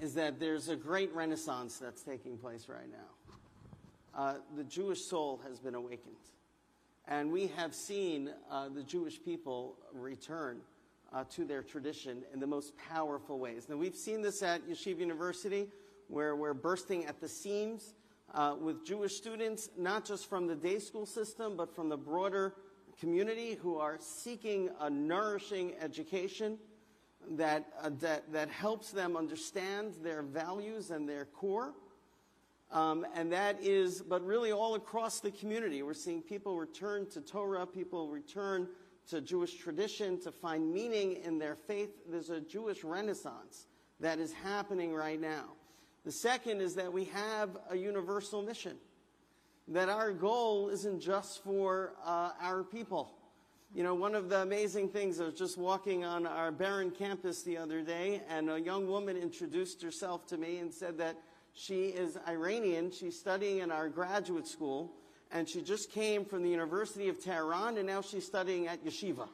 is that there's a great renaissance that's taking place right now. The Jewish soul has been awakened. And we have seen the Jewish people return to their tradition in the most powerful ways. Now, we've seen this at Yeshiva University, where we're bursting at the seams with Jewish students, not just from the day school system, but from the broader community who are seeking a nourishing education that helps them understand their values and their core. And that is, but really all across the community. We're seeing people return to Torah, people return to Jewish tradition to find meaning in their faith. There's a Jewish renaissance that is happening right now. The second is that we have a universal mission. that our goal isn't just for our people. You know, one of the amazing things, I was just walking on our barren campus the other day, and a young woman introduced herself to me and said that she is Iranian. She's studying in our graduate school, and she just came from the University of Tehran, and now she's studying at Yeshiva. Wow.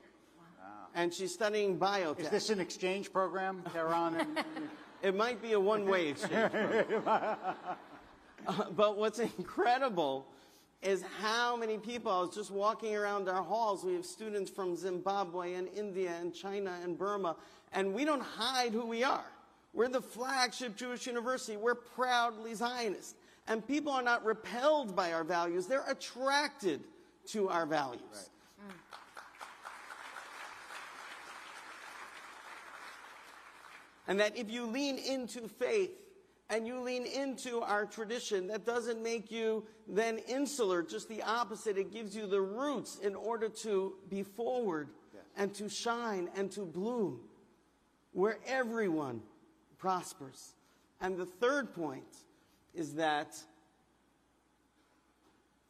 And she's studying biotech. Is this an exchange program, Tehran? It might be a one-way exchange program. But what's incredible is how many people, I was just walking around our halls, we have students from Zimbabwe and India and China and Burma, and we don't hide who we are. We're the flagship Jewish university. We're proudly Zionist. And people are not repelled by our values. They're attracted to our values. Right. And that if you lean into faith and you lean into our tradition, that doesn't make you then insular, just the opposite. It gives you the roots in order to be forward and to shine and to bloom where everyone prospers. And the third point is that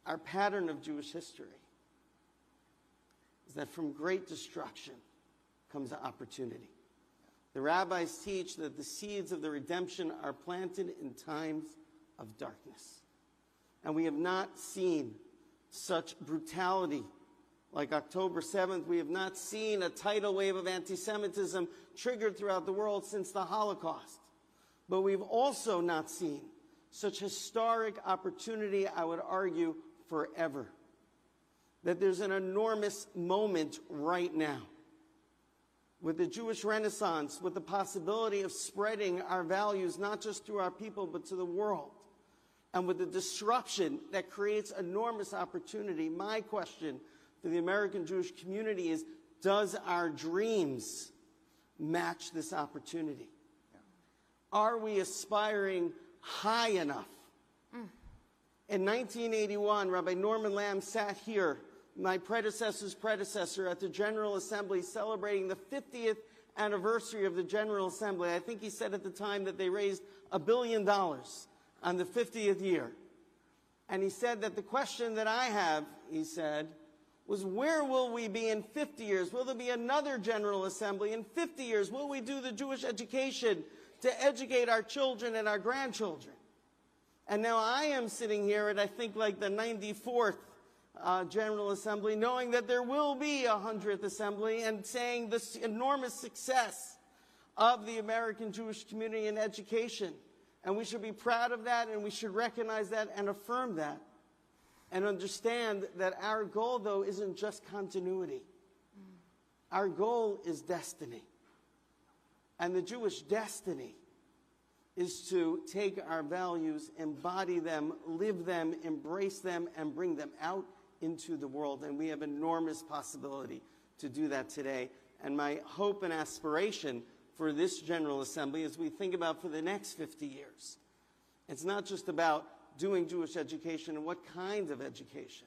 our pattern of Jewish history is that from great destruction comes opportunity. The rabbis teach that the seeds of the redemption are planted in times of darkness. And we have not seen such brutality like October 7th. We have not seen a tidal wave of anti-Semitism triggered throughout the world since the Holocaust. But we've also not seen such historic opportunity, I would argue, forever. That there's an enormous moment right now with the Jewish Renaissance, with the possibility of spreading our values not just through our people but to the world, and with the disruption that creates enormous opportunity. My question for the American Jewish community is, does our dreams match this opportunity? Are we aspiring high enough? In 1981, Rabbi Norman Lamb sat here, my predecessor's predecessor, at the General Assembly celebrating the 50th anniversary of the General Assembly. I think he said at the time that they raised $1 billion on the 50th year. And he said that the question that I have, he said, was where will we be in 50 years? Will there be another General Assembly in 50 years? Will we do the Jewish education to educate our children and our grandchildren? And now I am sitting here at, I think, like the 94th General Assembly, knowing that there will be a 100th Assembly, and saying this enormous success of the American Jewish community in education. And we should be proud of that, and we should recognize that and affirm that. And understand that our goal, though, isn't just continuity. Our goal is destiny. And the Jewish destiny is to take our values, embody them, live them, embrace them, and bring them out into the world. And we have enormous possibility to do that today. And my hope and aspiration for this General Assembly, as we think about for the next 50 years, it's not just about doing Jewish education and what kinds of education,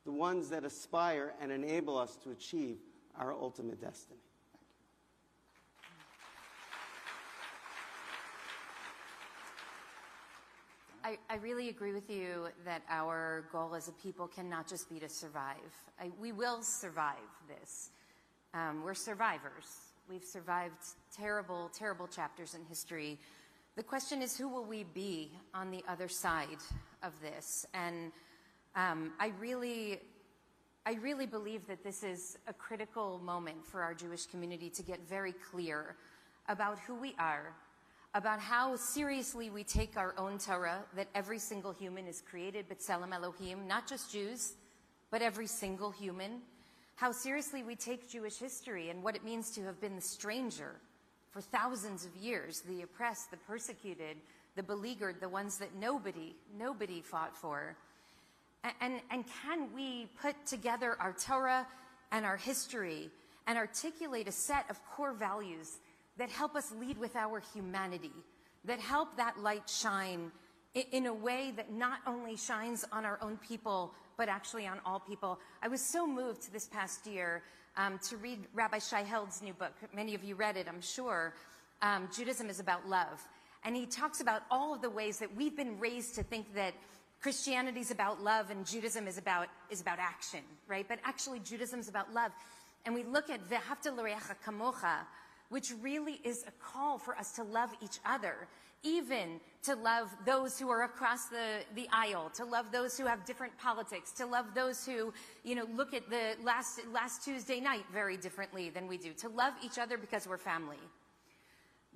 the ones that aspire and enable us to achieve our ultimate destiny. I really agree with you that our goal as a people cannot just be to survive. We will survive this. We're survivors. We've survived terrible, terrible chapters in history. The question is, who will we be on the other side of this? And I really believe that this is a critical moment for our Jewish community to get very clear about who we are, about how seriously we take our own Torah, that every single human is created b'tselem Elohim, not just Jews, but every single human. How seriously we take Jewish history and what it means to have been the stranger for thousands of years, the oppressed, the persecuted, the beleaguered, the ones that nobody fought for. And can we put together our Torah and our history and articulate a set of core values that help us lead with our humanity, that help that light shine in a way that not only shines on our own people, but actually on all people. I was so moved this past year to read Rabbi Shai Held's new book. Many of you read it, I'm sure. Judaism is about love. And he talks about all of the ways that we've been raised to think that Christianity is about love and Judaism is about action, right? But actually Judaism is about love. And we look at Ve'ahavta l'reacha kamocha, which really is a call for us to love each other, even to love those who are across the aisle, to love those who have different politics, to love those who, look at the last Tuesday night very differently than we do, to love each other because we're family.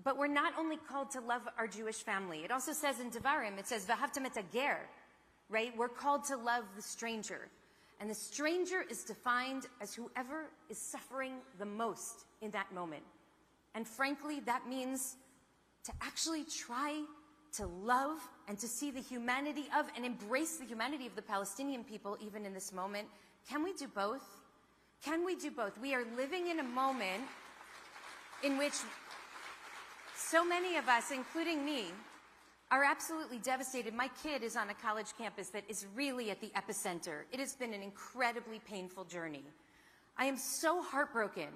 But we're not only called to love our Jewish family. It also says in Devarim, it says, V'ahavtam et hager, right? We're called to love the stranger. And the stranger is defined as whoever is suffering the most in that moment. And frankly, that means to actually try to love and to see the humanity of and embrace the humanity of the Palestinian people even in this moment. Can we do both? Can we do both? We are living in a moment in which so many of us, including me, are absolutely devastated. My kid is on a college campus that is really at the epicenter. It has been an incredibly painful journey. I am so heartbroken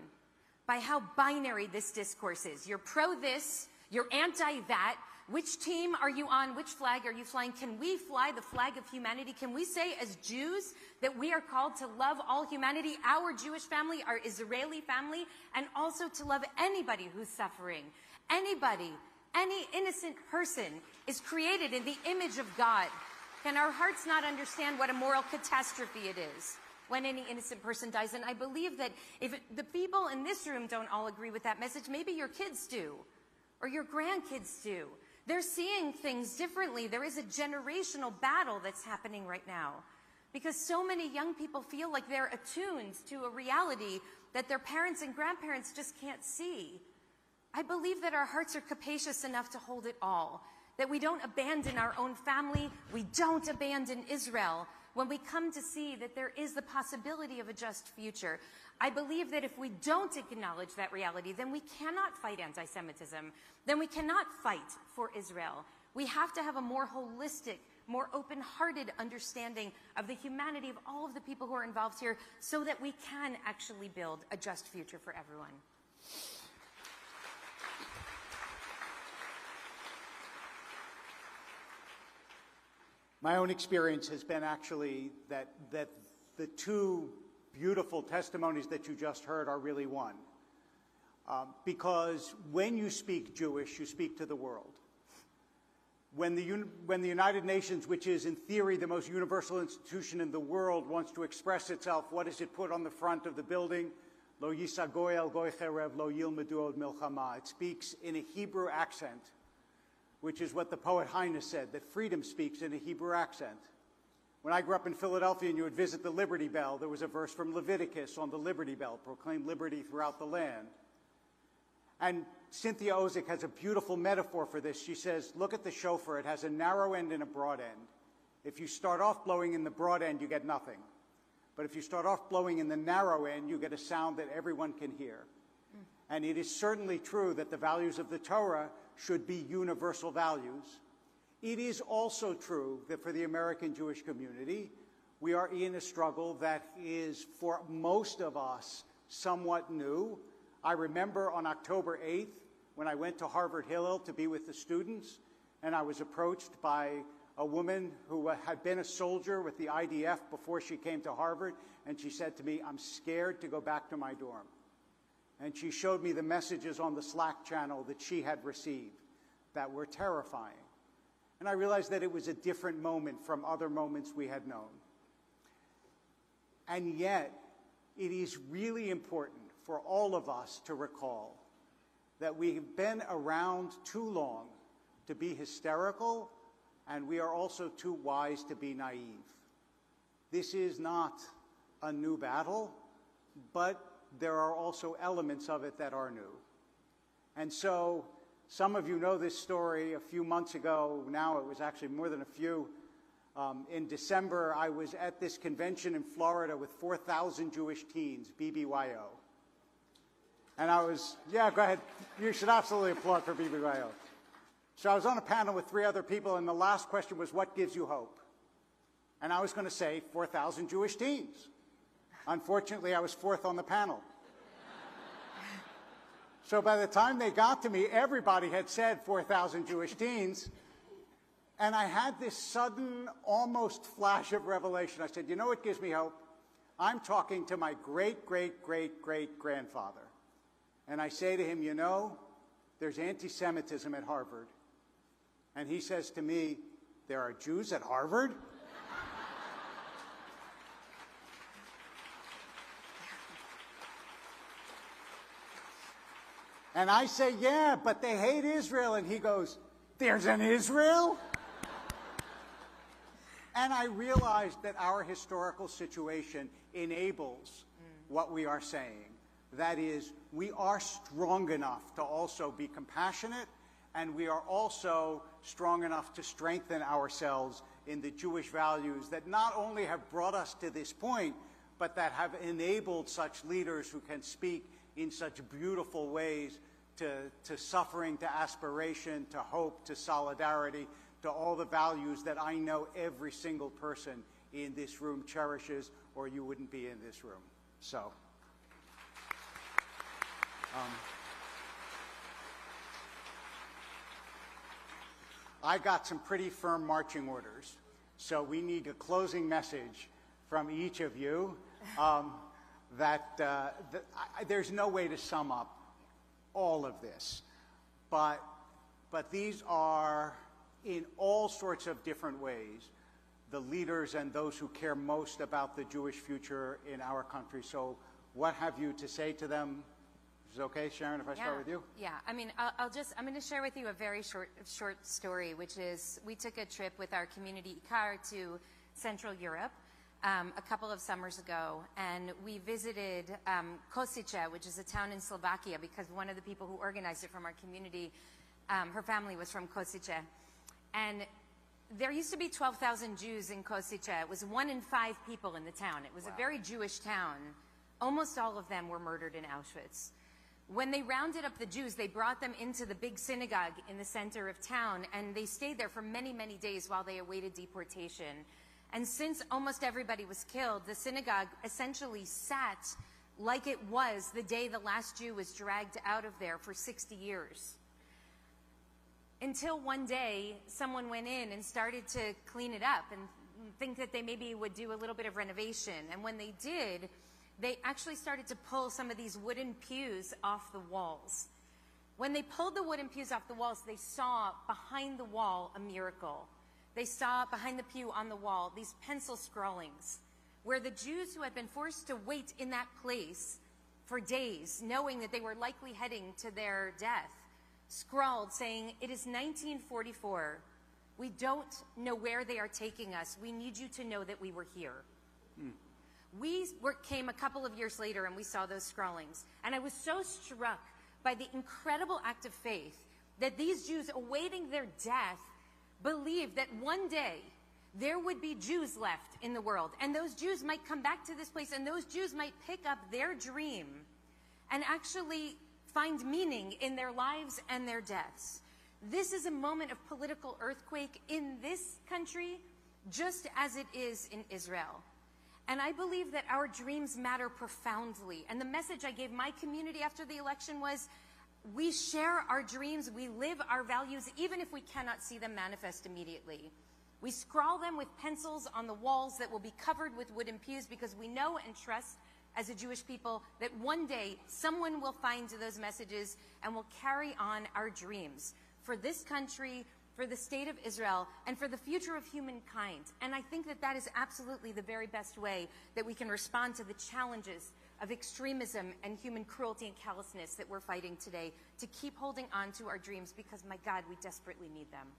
by how binary this discourse is. You're pro this, you're anti that. Which team are you on? Which flag are you flying? Can we fly the flag of humanity? Can we say as Jews that we are called to love all humanity, our Jewish family, our Israeli family, and also to love anybody who's suffering? Anybody, any innocent person is created in the image of God. Can our hearts not understand what a moral catastrophe it is when any innocent person dies? And I believe that if the people in this room don't all agree with that message, maybe your kids do, or your grandkids do. They're seeing things differently. There is a generational battle that's happening right now because so many young people feel like they're attuned to a reality that their parents and grandparents just can't see. I believe that our hearts are capacious enough to hold it all, that we don't abandon our own family, we don't abandon Israel when we come to see that there is the possibility of a just future. I believe that if we don't acknowledge that reality, then we cannot fight anti-Semitism, then we cannot fight for Israel. We have to have a more holistic, more open-hearted understanding of the humanity of all of the people who are involved here so that we can actually build a just future for everyone. My own experience has been actually that the two beautiful testimonies that you just heard are really one. Because when you speak Jewish, you speak to the world. When the United Nations, which is in theory the most universal institution in the world, wants to express itself, what does it put on the front of the building? Lo yisa goy el goy cherev, lo yilmedu od milchama. It speaks in a Hebrew accent, which is what the poet Heine said, that freedom speaks in a Hebrew accent. When I grew up in Philadelphia and you would visit the Liberty Bell, there was a verse from Leviticus on the Liberty Bell, proclaim liberty throughout the land. And Cynthia Ozick has a beautiful metaphor for this. She says, look at the shofar. It has a narrow end and a broad end. If you start off blowing in the broad end, you get nothing. But if you start off blowing in the narrow end, you get a sound that everyone can hear. And it is certainly true that the values of the Torah should be universal values. It is also true that for the American Jewish community, we are in a struggle that is, for most of us, somewhat new. I remember on October 8th, when I went to Harvard Hillel to be with the students, and I was approached by a woman who had been a soldier with the IDF before she came to Harvard, and she said to me, I'm scared to go back to my dorm. And she showed me the messages on the Slack channel that she had received that were terrifying. And I realized that it was a different moment from other moments we had known. And yet, it is really important for all of us to recall that we've been around too long to be hysterical, and we are also too wise to be naive. This is not a new battle, but there are also elements of it that are new. And so, some of you know this story. A few months ago, now it was actually more than a few, in December, I was at this convention in Florida with 4,000 Jewish teens, BBYO. And I was, yeah, go ahead. You should absolutely applaud for BBYO. So I was on a panel with 3 other people, and the last question was, what gives you hope? And I was going to say 4,000 Jewish teens. Unfortunately, I was 4th on the panel. So by the time they got to me, everybody had said 4,000 Jewish teens. And I had this sudden, almost flash of revelation. I said, you know what gives me hope? I'm talking to my great-great-great-great-grandfather. And I say to him, you know, there's anti-Semitism at Harvard. And he says to me, there are Jews at Harvard? And I say, yeah, but they hate Israel. And he goes, there's an Israel? And I realized that our historical situation enables what we are saying. That is, we are strong enough to also be compassionate, and we are also strong enough to strengthen ourselves in the Jewish values that not only have brought us to this point, but that have enabled such leaders who can speak in such beautiful ways to suffering, to aspiration, to hope, to solidarity, to all the values that I know every single person in this room cherishes, or you wouldn't be in this room. So, I got some pretty firm marching orders, so we need a closing message from each of you there's no way to sum up all of this, but these are, in all sorts of different ways, the leaders and those who care most about the Jewish future in our country. So what have you to say to them? Is it okay, Sharon, if I start with you? Yeah, I mean, I'm going to share with you a very short story, which is we took a trip with our community IKAR to Central Europe a couple of summers ago, and we visited Kosice, which is a town in Slovakia, because one of the people who organized it from our community, her family was from Kosice. And there used to be 12,000 Jews in Kosice. It was 1 in 5 people in the town. It was a very Jewish town. Almost all of them were murdered in Auschwitz. When they rounded up the Jews, they brought them into the big synagogue in the center of town, and they stayed there for many, many days while they awaited deportation. And since almost everybody was killed, the synagogue essentially sat like it was the day the last Jew was dragged out of there for 60 years. Until one day, someone went in and started to clean it up and think that they maybe would do a little bit of renovation. And when they did, they actually started to pull some of these wooden pews off the walls. When they pulled the wooden pews off the walls, they saw behind the wall a miracle. They saw behind the pew on the wall these pencil scrawlings where the Jews who had been forced to wait in that place for days, knowing that they were likely heading to their death, scrawled saying, "It is 1944. We don't know where they are taking us. We need you to know that we were here." We came a couple of years later and we saw those scrawlings. And I was so struck by the incredible act of faith that these Jews awaiting their death believed that one day there would be Jews left in the world. And those Jews might come back to this place, and those Jews might pick up their dream and actually find meaning in their lives and their deaths. This is a moment of political earthquake in this country, just as it is in Israel. And I believe that our dreams matter profoundly. And the message I gave my community after the election was, we share our dreams, we live our values, even if we cannot see them manifest immediately. We scrawl them with pencils on the walls that will be covered with wooden pews, because we know and trust as a Jewish people that one day someone will find those messages and will carry on our dreams for this country, for the state of Israel, and for the future of humankind. And I think that that is absolutely the very best way that we can respond to the challenges of extremism and human cruelty and callousness that we're fighting today, to keep holding on to our dreams, because, my God, we desperately need them.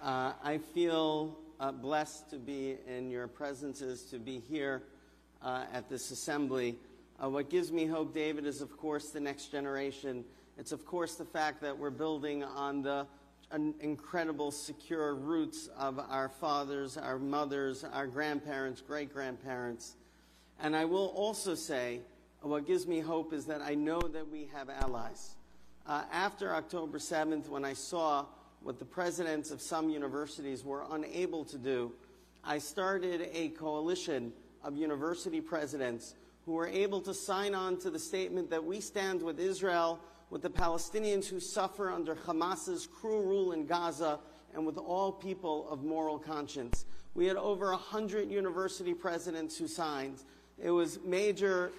I feel blessed to be in your presences, to be here at this assembly. What gives me hope, David, is, of course, the next generation. It's, of course, the fact that we're building on the incredible, secure roots of our fathers, our mothers, our grandparents, great-grandparents. And I will also say, what gives me hope is that I know that we have allies. After October 7th, when I saw what the presidents of some universities were unable to do, I started a coalition of university presidents who were able to sign on to the statement that we stand with Israel, with the Palestinians who suffer under Hamas's cruel rule in Gaza, and with all people of moral conscience. We had over 100 university presidents who signed. It was major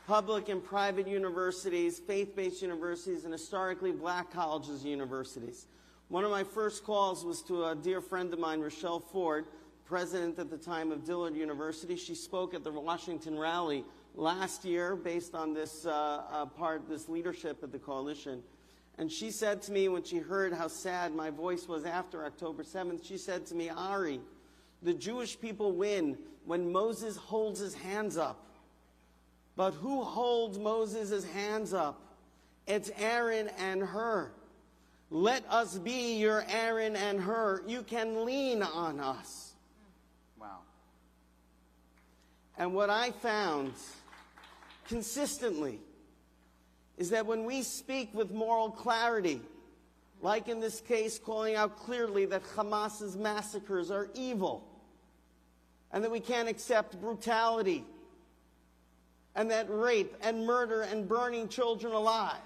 public and private universities, faith-based universities, and historically black colleges and universities. One of my first calls was to a dear friend of mine, Rochelle Ford, president at the time of Dillard University. She spoke at the Washington rally last year based on this this leadership of the coalition. And she said to me when she heard how sad my voice was after October 7th, she said to me, Ari, the Jewish people win when Moses holds his hands up. But who holds Moses' hands up? It's Aaron and Hur. Let us be your Aaron and Hur. You can lean on us. Wow. And what I found consistently is that when we speak with moral clarity, like in this case calling out clearly that Hamas's massacres are evil, and that we can't accept brutality, and that rape and murder and burning children alive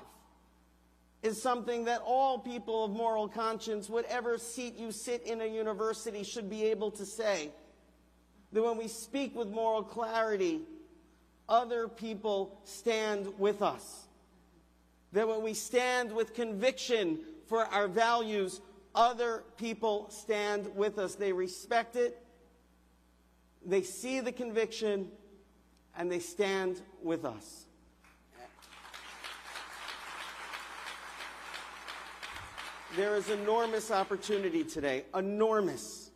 is something that all people of moral conscience, whatever seat you sit in a university, should be able to say. That when we speak with moral clarity, other people stand with us. That when we stand with conviction for our values, other people stand with us. They respect it, they see the conviction, and they stand with us. There is enormous opportunity today, enormous.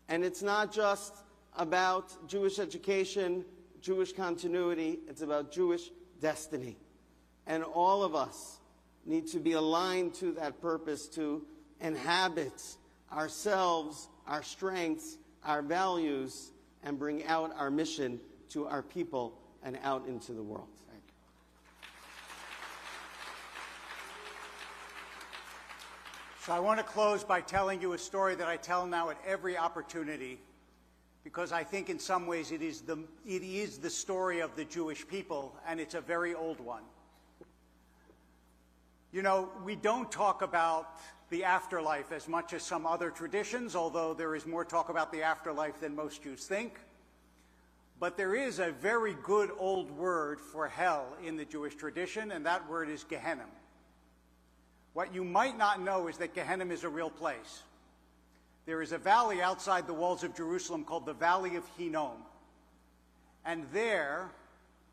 And it's not just about Jewish education, Jewish continuity, it's about Jewish destiny. And all of us need to be aligned to that purpose, to inhabit ourselves, our strengths, our values, and bring out our mission to our people and out into the world. Thank you. So I want to close by telling you a story that I tell now at every opportunity, because I think in some ways it is the story of the Jewish people, and it's a very old one. You know, we don't talk about the afterlife as much as some other traditions, although there is more talk about the afterlife than most Jews think. But there is a very good old word for hell in the Jewish tradition, and that word is Gehenna. What you might not know is that Gehenna is a real place. There is a valley outside the walls of Jerusalem called the Valley of Hinnom. And there,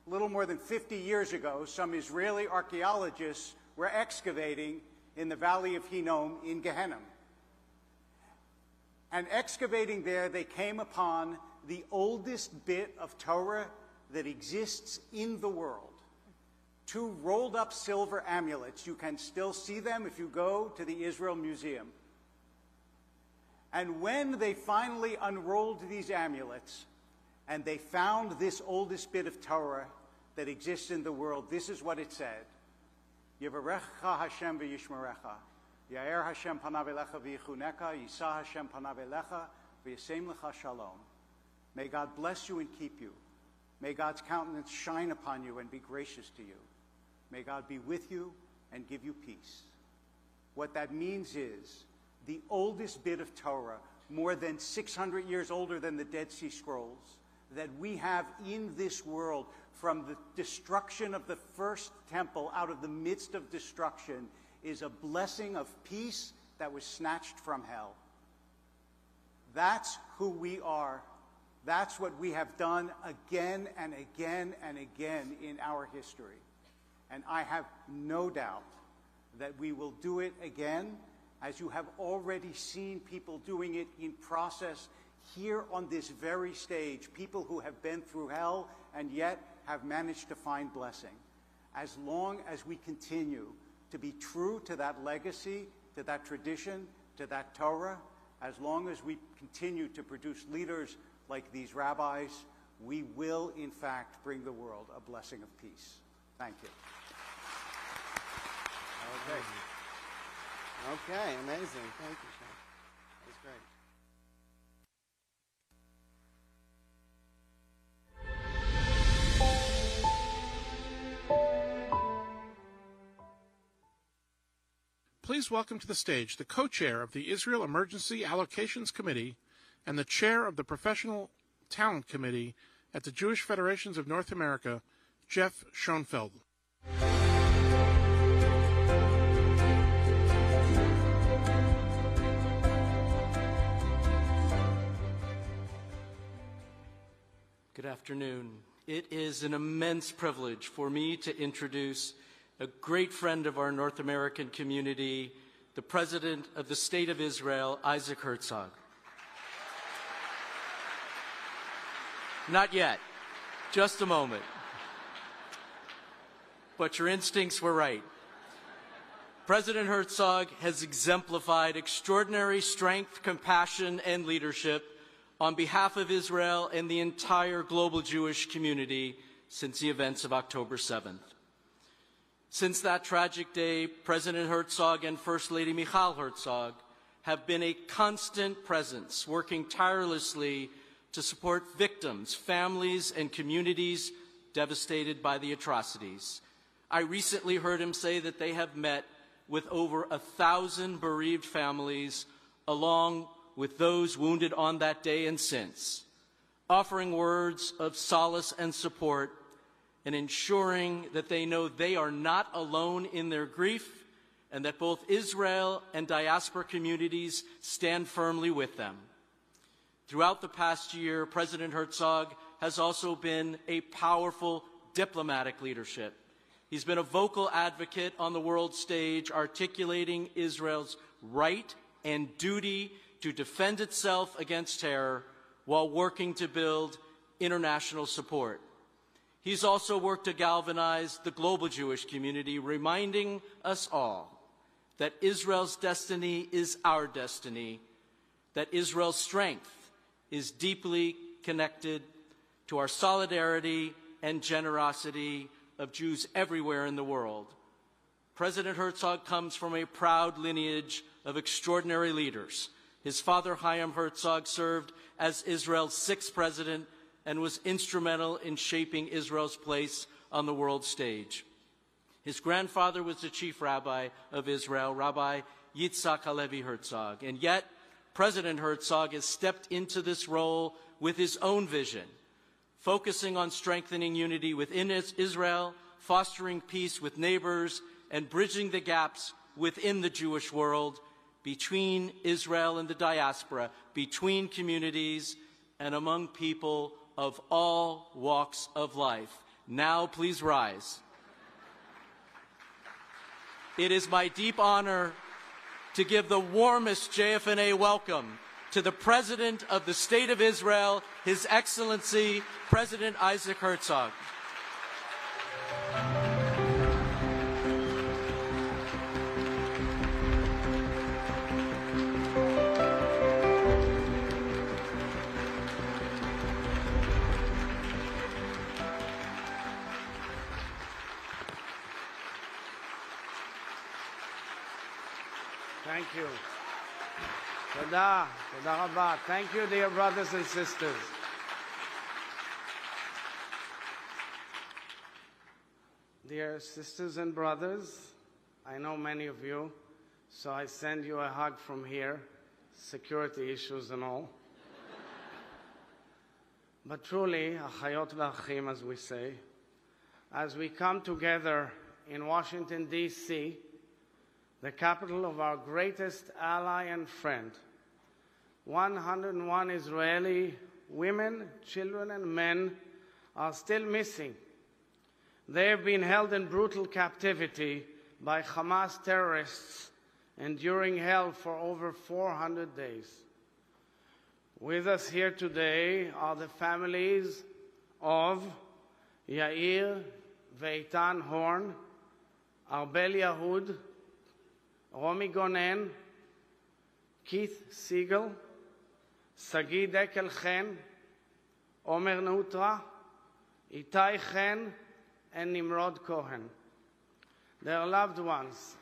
a little more than 50 years ago, some Israeli archaeologists were excavating in the Valley of Hinnom in Gehenna. And excavating there, they came upon the oldest bit of Torah that exists in the world. 2 rolled up silver amulets. You can still see them if you go to the Israel Museum. And when they finally unrolled these amulets and they found this oldest bit of Torah that exists in the world, this is what it said. Yevarecha Hashem v'yishmerecha. Yair Hashem panav elecha v'yichuneka. Yisa Hashem panav elecha v'yasem lecha shalom. May God bless you and keep you. May God's countenance shine upon you and be gracious to you. May God be with you and give you peace. What that means is the oldest bit of Torah, more than 600 years older than the Dead Sea Scrolls, that we have in this world from the destruction of the first temple out of the midst of destruction, is a blessing of peace that was snatched from hell. That's who we are. That's what we have done again and again and again in our history. And I have no doubt that we will do it again, as you have already seen people doing it in process here on this very stage, people who have been through hell and yet have managed to find blessing. As long as we continue to be true to that legacy, to that tradition, to that Torah, as long as we continue to produce leaders like these rabbis, we will, in fact, bring the world a blessing of peace. Thank you. Okay, amazing. Thank you, Sean. That was great. please welcome to the stage the co-chair of the Israel Emergency Allocations Committee and the chair of the Professional Talent Committee at the Jewish Federations of North America, Jeff Schoenfeld. Good afternoon. It is an immense privilege for me to introduce a great friend of our North American community, the President of the State of Israel, Isaac Herzog. Not yet. Just a moment. But your instincts were right. President Herzog has exemplified extraordinary strength, compassion, and leadership on behalf of Israel and the entire global Jewish community since the events of October 7th. Since that tragic day, President Herzog and First Lady Michal Herzog have been a constant presence, working tirelessly to support victims, families, and communities devastated by the atrocities. I recently heard him say that they have met with over 1,000 bereaved families, along with those wounded on that day and since, offering words of solace and support and ensuring that they know they are not alone in their grief and that both Israel and diaspora communities stand firmly with them. Throughout the past year, President Herzog has also been a powerful diplomatic leadership. He's been a vocal advocate on the world stage, articulating Israel's right and duty to defend itself against terror while working to build international support. He's also worked to galvanize the global Jewish community, reminding us all that Israel's destiny is our destiny, that Israel's strength is deeply connected to our solidarity and generosity of Jews everywhere in the world. President Herzog comes from a proud lineage of extraordinary leaders. His father, Chaim Herzog, served as Israel's 6th president and was instrumental in shaping Israel's place on the world stage. His grandfather was the chief rabbi of Israel, Rabbi Yitzhak Halevi Herzog. And yet, President Herzog has stepped into this role with his own vision, focusing on strengthening unity within Israel, fostering peace with neighbors, and bridging the gaps within the Jewish world, between Israel and the diaspora, between communities, and among people of all walks of life. Now, please rise. It is my deep honor to give the warmest JFNA welcome to the President of the State of Israel, His Excellency, President Isaac Herzog. Thank you. Toda Rabba. Thank you, dear brothers and sisters. Dear sisters and brothers, I know many of you, so I send you a hug from here, security issues and all. But truly, achayot v'achim, as we say, as we come together in Washington, D.C., the capital of our greatest ally and friend, 101 Israeli women, children, and men are still missing. They have been held in brutal captivity by Hamas terrorists, enduring hell for over 400 days. With us here today are the families of Yair Veitan Horn, Arbel Yahud, Romi Gonen, Keith Siegel, Sagi Dekel Chen, Omer Nutra, Itai Chen, and Nimrod Cohen. Their loved ones.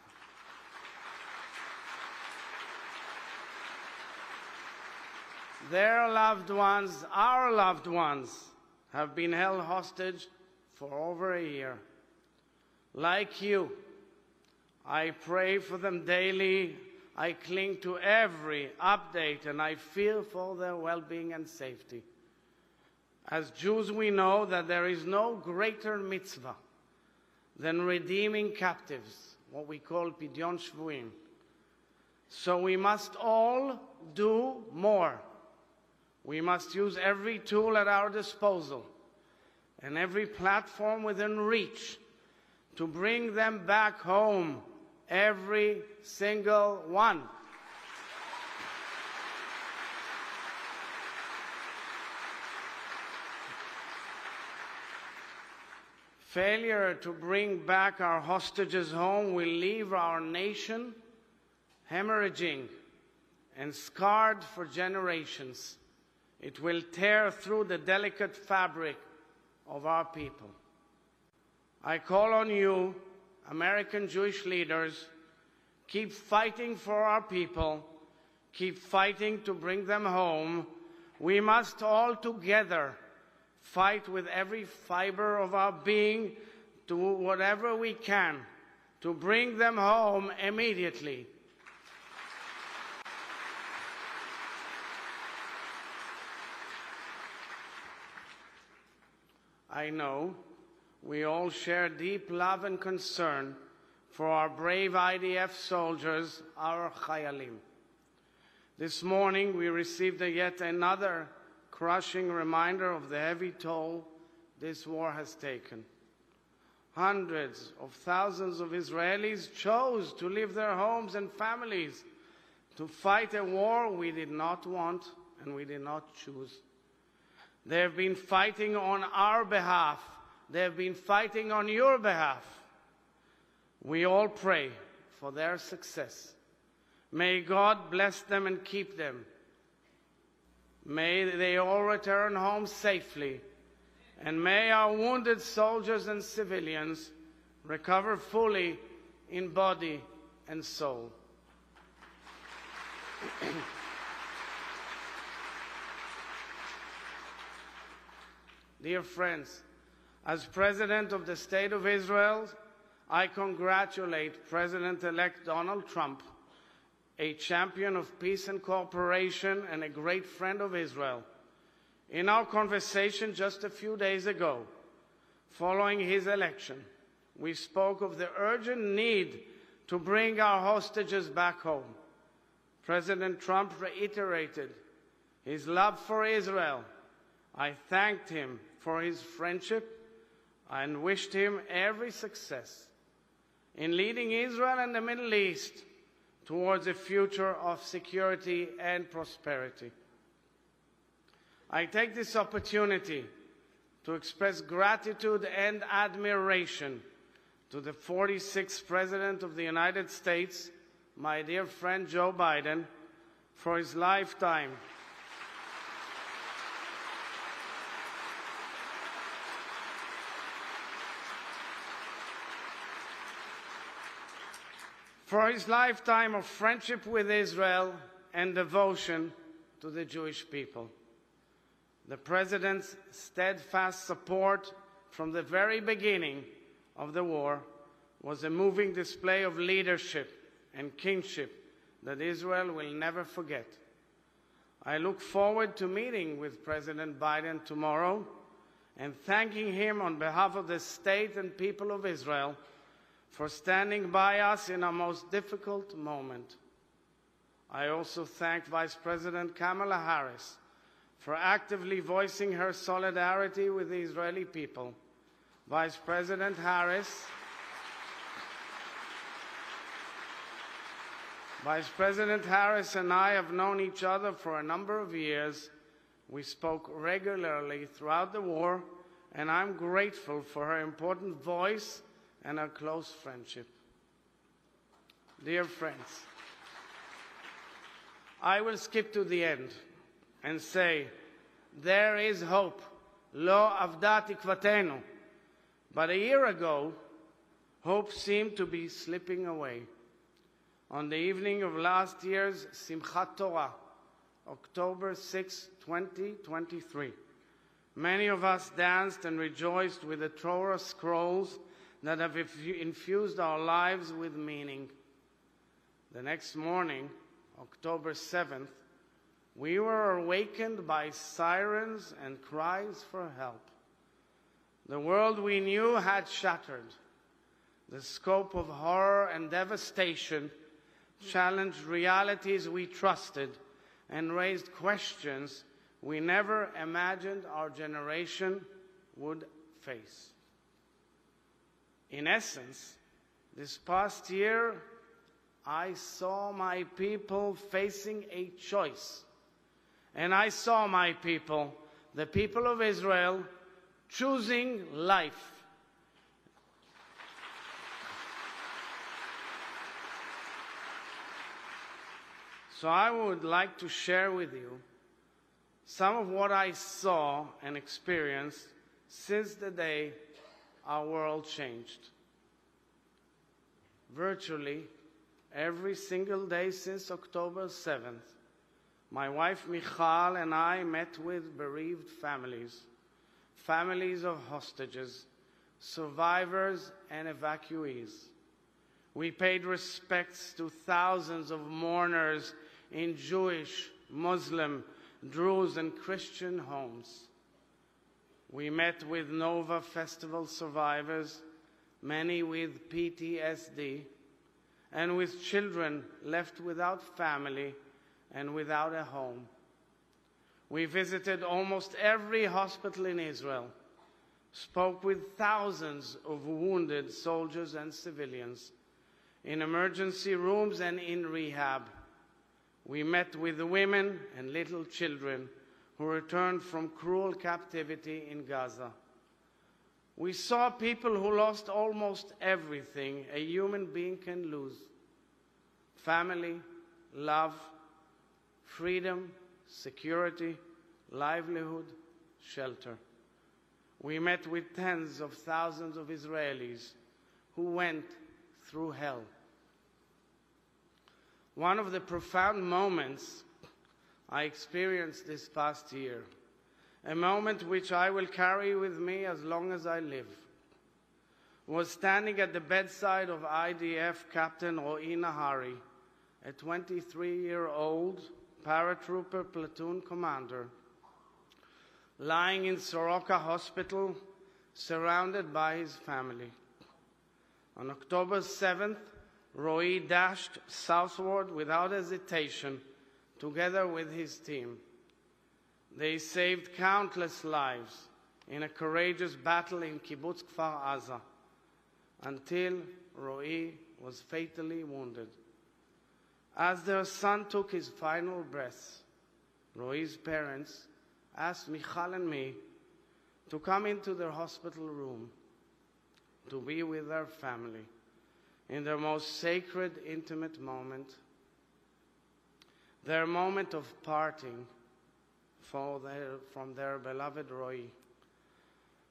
Their loved ones, our loved ones, have been held hostage for over a year. Like you, I pray for them daily. I cling to every update, and I fear for their well-being and safety. As Jews, we know that there is no greater mitzvah than redeeming captives, what we call pidyon shvuim. So we must all do more. We must use every tool at our disposal and every platform within reach to bring them back home, every single one. Failure to bring back our hostages home will leave our nation hemorrhaging and scarred for generations. It will tear through the delicate fabric of our people. I call on you, American Jewish leaders, keep fighting for our people, keep fighting to bring them home. We must all together fight with every fiber of our being, do whatever we can to bring them home immediately. I know we all share deep love and concern for our brave IDF soldiers, our Chayalim. This morning we received yet another crushing reminder of the heavy toll this war has taken. Hundreds of thousands of Israelis chose to leave their homes and families to fight a war we did not want and we did not choose. They have been fighting on our behalf. They have been fighting on your behalf. We all pray for their success. May God bless them and keep them. May they all return home safely, and may our wounded soldiers and civilians recover fully in body and soul. Dear friends, as President of the State of Israel, I congratulate President-elect Donald Trump, a champion of peace and cooperation and a great friend of Israel. In our conversation just a few days ago, following his election, we spoke of the urgent need to bring our hostages back home. President Trump reiterated his love for Israel. I thanked him for his friendship and wished him every success in leading Israel and the Middle East towards a future of security and prosperity. I take this opportunity to express gratitude and admiration to the 46th President of the United States, my dear friend Joe Biden, for his lifetime of friendship with Israel and devotion to the Jewish people. The President's steadfast support from the very beginning of the war was a moving display of leadership and kinship that Israel will never forget. I look forward to meeting with President Biden tomorrow and thanking him on behalf of the state and people of Israel for standing by us in our most difficult moment. I also thank Vice President Kamala Harris for actively voicing her solidarity with the Israeli people. Vice President Harris and I have known each other for a number of years. We spoke regularly throughout the war, and I'm grateful for her important voice and our close friendship. Dear friends, I will skip to the end and say, there is hope. Lo avda tikvatenu. But a year ago, hope seemed to be slipping away. On the evening of last year's Simchat Torah, October 6, 2023, many of us danced and rejoiced with the Torah scrolls that have infused our lives with meaning. The next morning, October 7th, we were awakened by sirens and cries for help. The world we knew had shattered. The scope of horror and devastation challenged realities we trusted and raised questions we never imagined our generation would face. In essence, this past year, I saw my people facing a choice. And I saw my people, the people of Israel, choosing life. So I would like to share with you some of what I saw and experienced since the day our world changed. Virtually every single day since October 7th, my wife Michal and I met with bereaved families, families of hostages, survivors and evacuees. We paid respects to thousands of mourners in Jewish, Muslim, Druze and Christian homes. We met with Nova Festival survivors, many with PTSD, and with children left without family and without a home. We visited almost every hospital in Israel, spoke with thousands of wounded soldiers and civilians in emergency rooms and in rehab. We met with women and little children who returned from cruel captivity in Gaza. We saw people who lost almost everything a human being can lose: family, love, freedom, security, livelihood, shelter. We met with tens of thousands of Israelis who went through hell. One of the profound moments I experienced this past year, a moment which I will carry with me as long as I live, was standing at the bedside of IDF Captain Ro'i Nahari, a 23-year-old paratrooper platoon commander, lying in Soroka Hospital, surrounded by his family. On October 7th, Ro'i dashed southward without hesitation, together with his team. They saved countless lives in a courageous battle in Kibbutz Kfar Aza, until Ro'i was fatally wounded. As their son took his final breaths, Ro'i's parents asked Michal and me to come into their hospital room to be with their family in their most sacred, intimate moment, their moment of parting from their beloved Ro'i.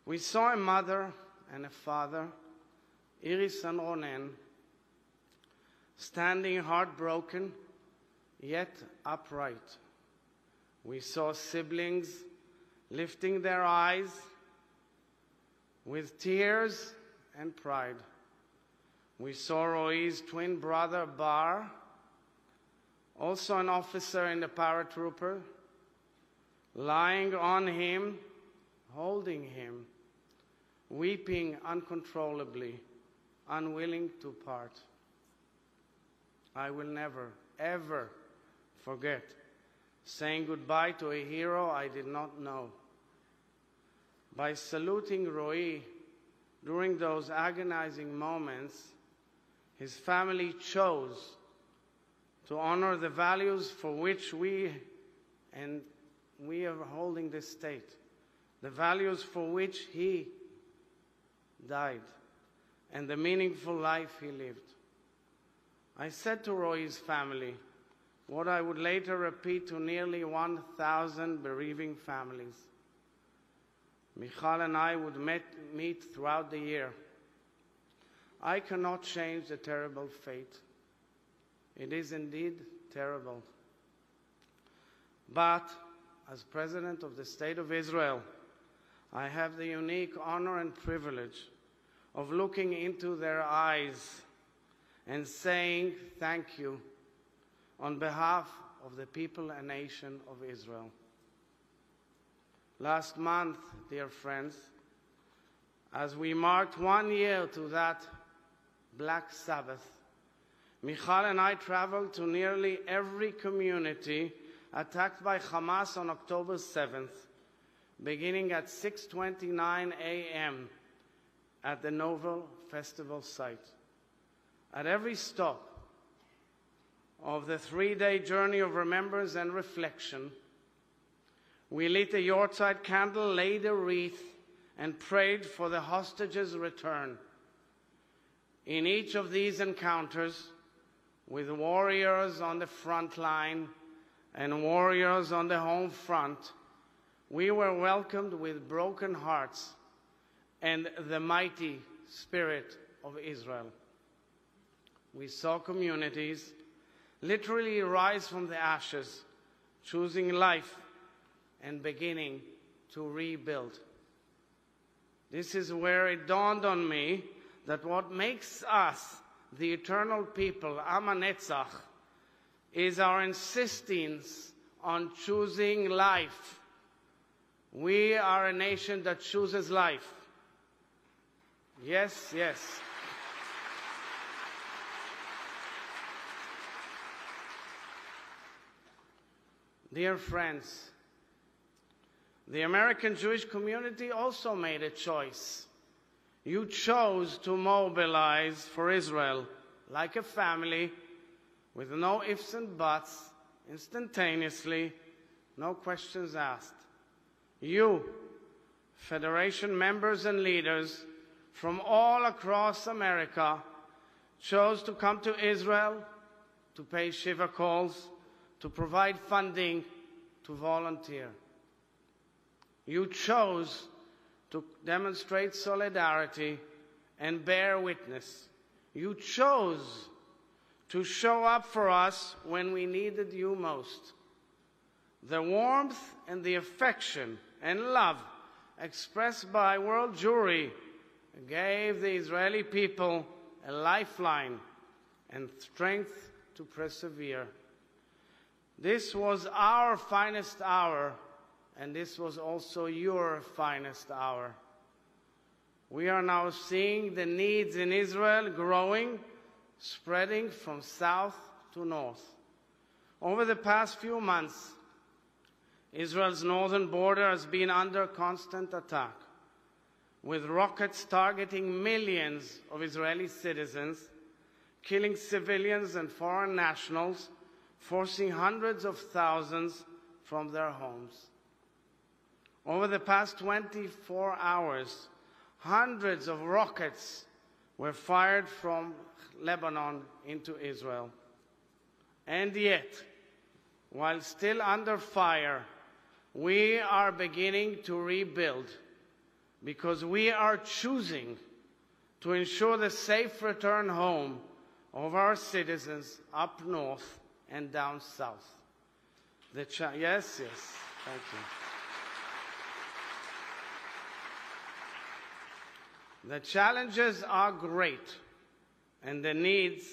We saw a mother and a father, Iris and Ronen, standing heartbroken, yet upright. We saw siblings lifting their eyes with tears and pride. We saw Ro'i's twin brother, Bar, also an officer in the paratrooper, lying on him, holding him, weeping uncontrollably, unwilling to part. I will never, ever forget saying goodbye to a hero I did not know. By saluting Ro'i during those agonizing moments, his family chose to honor the values for which we are holding this state, the values for which he died, and the meaningful life he lived. I said to Ro'i's family what I would later repeat to nearly 1,000 bereaving families. Michal and I would meet throughout the year. I cannot change the terrible fate. It is indeed terrible. But as President of the State of Israel, I have the unique honor and privilege of looking into their eyes and saying thank you on behalf of the people and nation of Israel. Last month, dear friends, as we marked 1 year to that Black Sabbath, Michal and I traveled to nearly every community attacked by Hamas on October 7th, beginning at 6:29 a.m. at the Novel Festival site. At every stop of the 3-day journey of remembrance and reflection, we lit a Yortzeit candle, laid a wreath, and prayed for the hostages' return. In each of these encounters, with warriors on the front line and warriors on the home front, we were welcomed with broken hearts and the mighty spirit of Israel. We saw communities literally rise from the ashes, choosing life and beginning to rebuild. This is where it dawned on me that what makes us the eternal people, Am HaNetzach, is our insistence on choosing life. We are a nation that chooses life. Yes, yes. Dear friends, the American Jewish community also made a choice. You chose to mobilize for Israel like a family, with no ifs and buts, instantaneously, no questions asked. You, Federation members and leaders from all across America, chose to come to Israel, to pay Shiva calls, to provide funding, to volunteer. You chose to demonstrate solidarity and bear witness. You chose to show up for us when we needed you most. The warmth and the affection and love expressed by World Jewry gave the Israeli people a lifeline and strength to persevere. This was our finest hour, and this was also your finest hour. We are now seeing the needs in Israel growing, spreading from south to north. Over the past few months, Israel's northern border has been under constant attack, with rockets targeting millions of Israeli citizens, killing civilians and foreign nationals, forcing hundreds of thousands from their homes. Over the past 24 hours, hundreds of rockets were fired from Lebanon into Israel. And yet, while still under fire, we are beginning to rebuild, because we are choosing to ensure the safe return home of our citizens up north and down south. Yes, thank you. The challenges are great, and the needs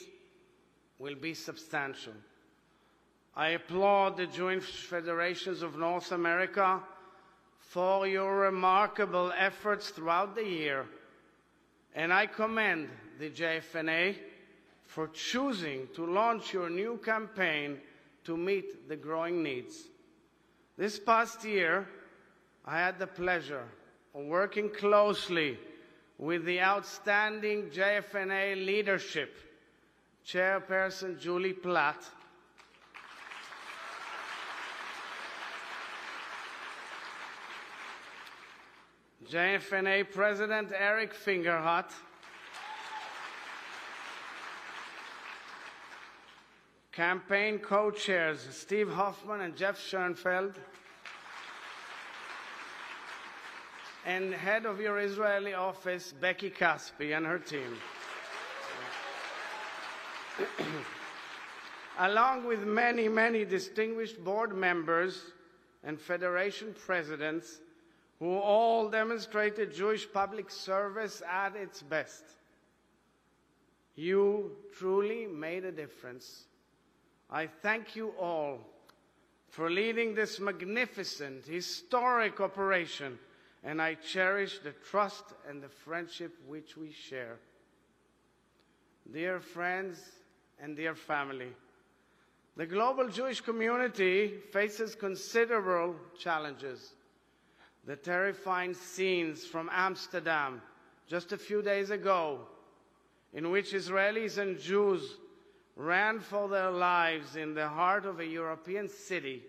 will be substantial. I applaud the Jewish Federations of North America for your remarkable efforts throughout the year, and I commend the JFNA for choosing to launch your new campaign to meet the growing needs. This past year, I had the pleasure of working closely with the outstanding JFNA leadership, Chairperson Julie Platt, JFNA President Eric Fingerhut, campaign co-chairs Steve Hoffman and Jeff Schoenfeld, and head of your Israeli office, Becky Caspi, and her team. Along with many, many distinguished board members and federation presidents, who all demonstrated Jewish public service at its best. You truly made a difference. I thank you all for leading this magnificent, historic operation, and I cherish the trust and the friendship which we share. Dear friends and dear family, the global Jewish community faces considerable challenges. The terrifying scenes from Amsterdam just a few days ago, in which Israelis and Jews ran for their lives in the heart of a European city,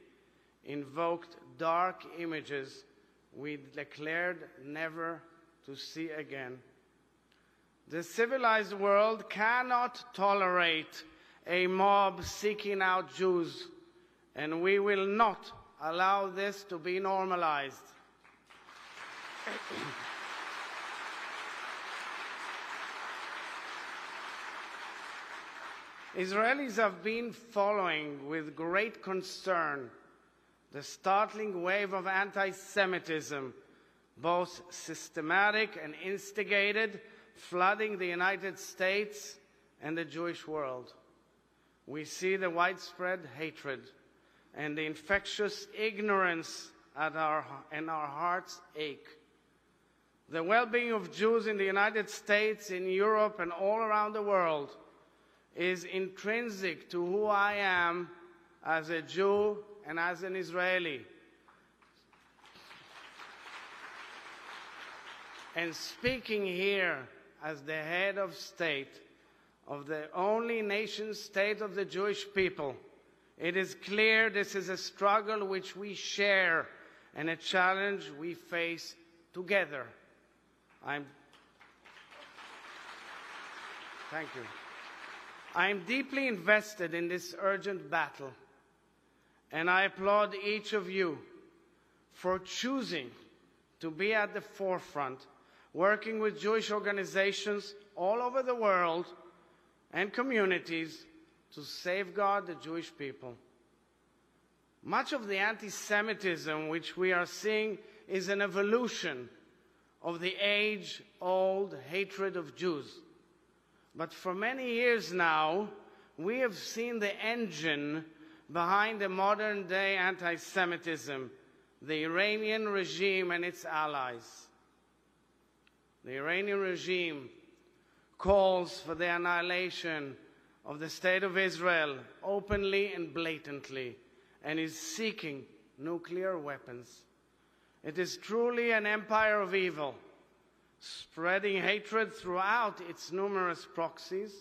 invoked dark images we declared never to see again. The civilized world cannot tolerate a mob seeking out Jews, and we will not allow this to be normalized. Israelis have been following with great concern the startling wave of anti-Semitism, both systematic and instigated, flooding the United States and the Jewish world. We see the widespread hatred and the infectious ignorance and our hearts ache. The well-being of Jews in the United States, in Europe, and all around the world is intrinsic to who I am as a Jew and as an Israeli. And speaking here as the head of state of the only nation state of the Jewish people, it is clear this is a struggle which we share and a challenge we face together. Thank you. I am deeply invested in this urgent battle, and I applaud each of you for choosing to be at the forefront, working with Jewish organizations all over the world and communities to safeguard the Jewish people. Much of the anti-Semitism which we are seeing is an evolution of the age-old hatred of Jews. But for many years now, we have seen the engine behind the modern-day anti-Semitism, the Iranian regime and its allies. The Iranian regime calls for the annihilation of the State of Israel openly and blatantly, and is seeking nuclear weapons. It is truly an empire of evil, spreading hatred throughout its numerous proxies,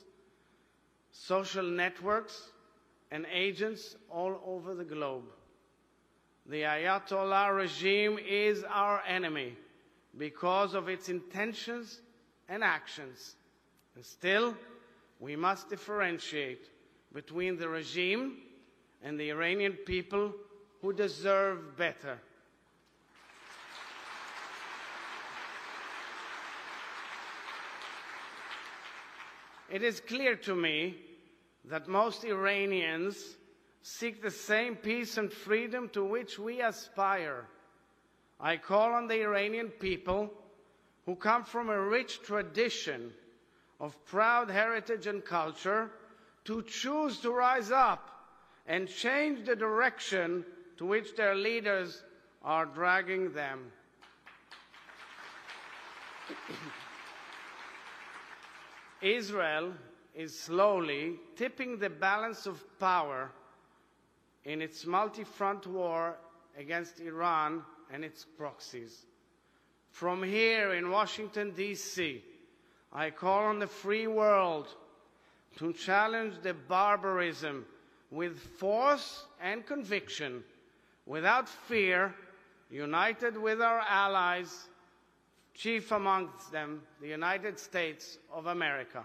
social networks, and agents all over the globe. The Ayatollah regime is our enemy because of its intentions and actions. And still, we must differentiate between the regime and the Iranian people who deserve better. It is clear to me that most Iranians seek the same peace and freedom to which we aspire. I call on the Iranian people, who come from a rich tradition of proud heritage and culture, to choose to rise up and change the direction to which their leaders are dragging them. Israel is slowly tipping the balance of power in its multi-front war against Iran and its proxies. From here in Washington, D.C., I call on the free world to challenge the barbarism with force and conviction, without fear, united with our allies, chief amongst them, the United States of America.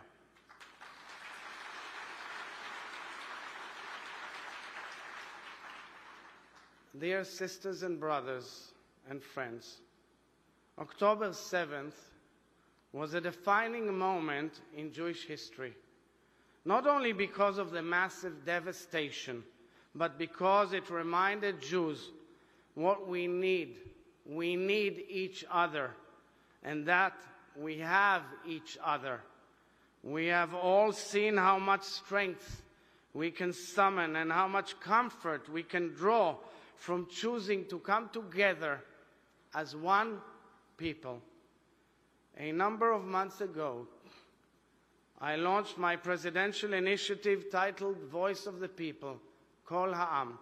Dear sisters and brothers and friends, October 7th was a defining moment in Jewish history, not only because of the massive devastation, but because it reminded Jews what we need we need each other, and that we have each other. We have all seen how much strength we can summon and how much comfort we can draw from choosing to come together as one people. A number of months ago, I launched my presidential initiative titled Voice of the People, Kol Ha'am.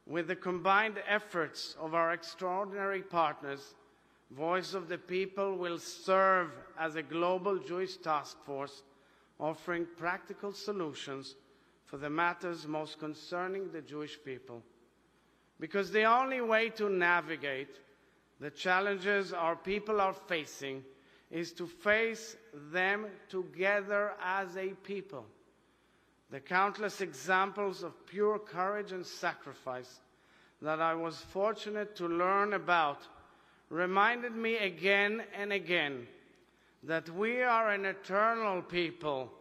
With the combined efforts of our extraordinary partners, Voice of the People will serve as a global Jewish task force offering practical solutions for the matters most concerning the Jewish people. Because the only way to navigate the challenges our people are facing is to face them together as a people. The countless examples of pure courage and sacrifice that I was fortunate to learn about reminded me again and again that we are an eternal people,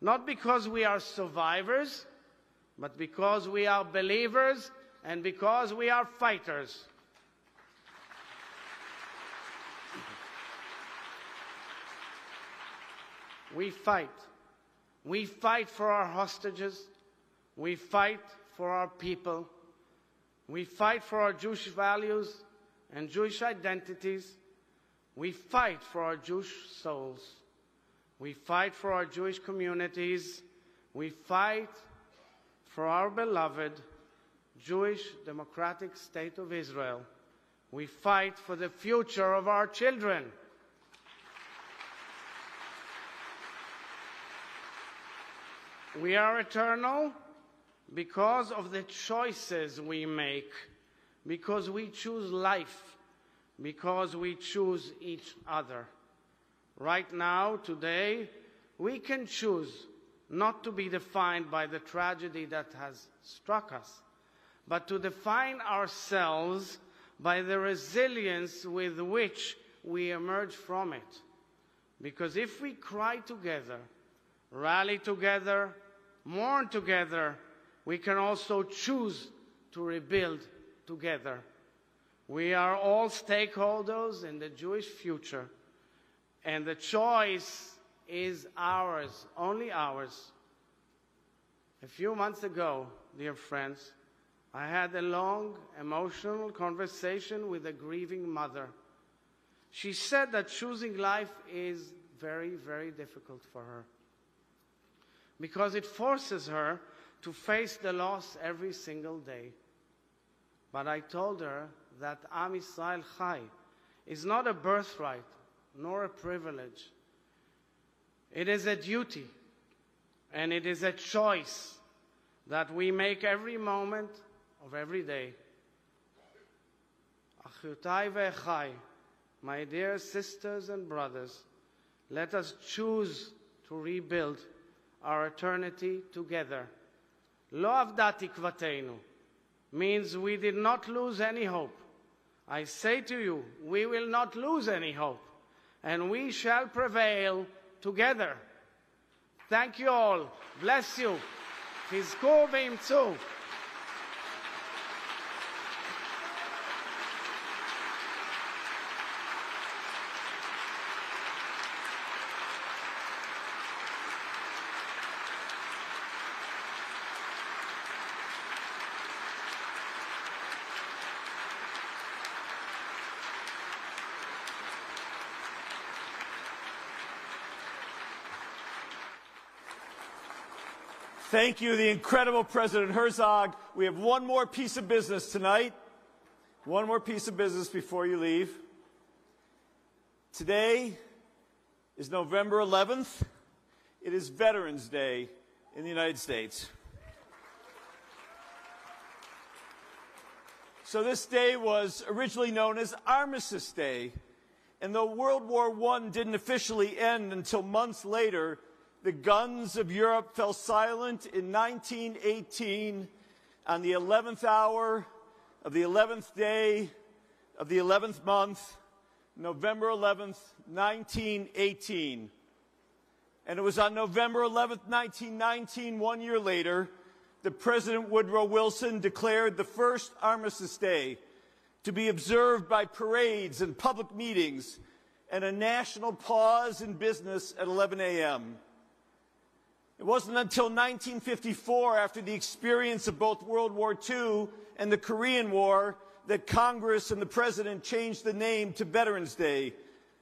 not because we are survivors, but because we are believers and because we are fighters. We fight. We fight for our hostages. We fight for our people. We fight for our Jewish values and Jewish identities. We fight for our Jewish souls. We fight for our Jewish communities. We fight for our beloved Jewish democratic state of Israel. We fight for the future of our children. We are eternal because of the choices we make, because we choose life, because we choose each other. Right now, today, we can choose not to be defined by the tragedy that has struck us, but to define ourselves by the resilience with which we emerge from it. Because if we cry together, rally together, mourn together, we can also choose to rebuild together. We are all stakeholders in the Jewish future, and the choice is ours, only ours. A few months ago, dear friends, I had a long, emotional conversation with a grieving mother. She said that choosing life is very, very difficult for her, because it forces her to face the loss every single day. But I told her that Am Yisrael Chai is not a birthright nor a privilege. It is a duty, and it is a choice that we make every moment of every day. Achiotai ve'echai, my dear sisters and brothers, let us choose to rebuild our eternity together. Lo avda tikvateinu means we did not lose any hope. I say to you, we will not lose any hope, and we shall prevail together. Thank you all. Bless you. Chizku v'imtzu. Thank you, the incredible President Herzog. We have one more piece of business tonight. One more piece of business before you leave. Today is November 11th. It is Veterans Day in the United States. So this day was originally known as Armistice Day. And though World War I didn't officially end until months later, the guns of Europe fell silent in 1918 on the 11th hour of the 11th day of the 11th month, November 11th, 1918. And it was on November 11th, 1919, 1 year later, that President Woodrow Wilson declared the first Armistice Day to be observed by parades and public meetings, and a national pause in business at 11 a.m. It wasn't until 1954, after the experience of both World War II and the Korean War, that Congress and the President changed the name to Veterans Day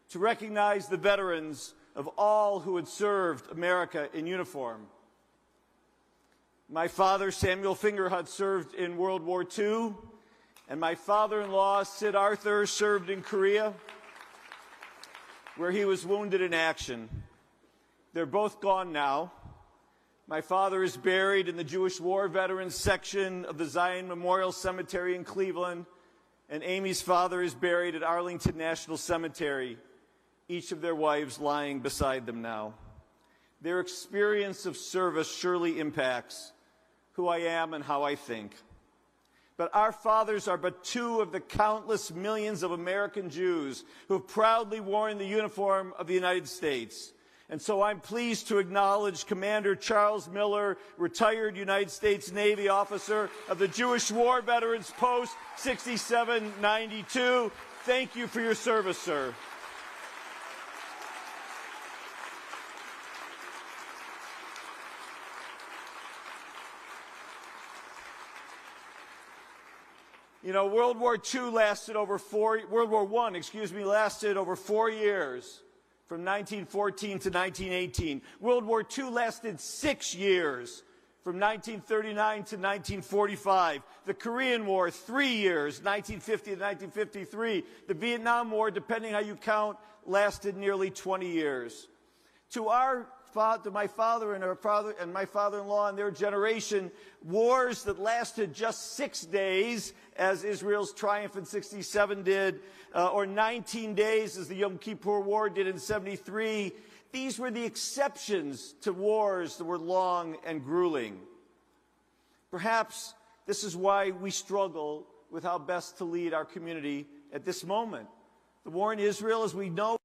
to recognize the veterans of all who had served America in uniform. My father, Samuel Fingerhut, served in World War II, and my father-in-law, Sid Arthur, served in Korea, where he was wounded in action. They're both gone now. My father is buried in the Jewish War Veterans section of the Zion Memorial Cemetery in Cleveland, and Amy's father is buried at Arlington National Cemetery, each of their wives lying beside them now. Their experience of service surely impacts who I am and how I think. But our fathers are but two of the countless millions of American Jews who have proudly worn the uniform of the United States. And so I'm pleased to acknowledge Commander Charles Miller, retired United States Navy officer of the Jewish War Veterans Post 6792. Thank you for your service, sir. You know, World War I lasted over 4 years, from 1914 to 1918. World War II lasted 6 years, from 1939 to 1945. The Korean War, 3 years, 1950 to 1953. The Vietnam War, depending how you count, lasted nearly 20 years. To my father and my father-in-law and their generation, wars that lasted just 6 days, as Israel's triumph in 67 did, or 19 days, as the Yom Kippur War did in 73, these were the exceptions to wars that were long and grueling. Perhaps this is why we struggle with how best to lead our community at this moment. The war in Israel, as we know,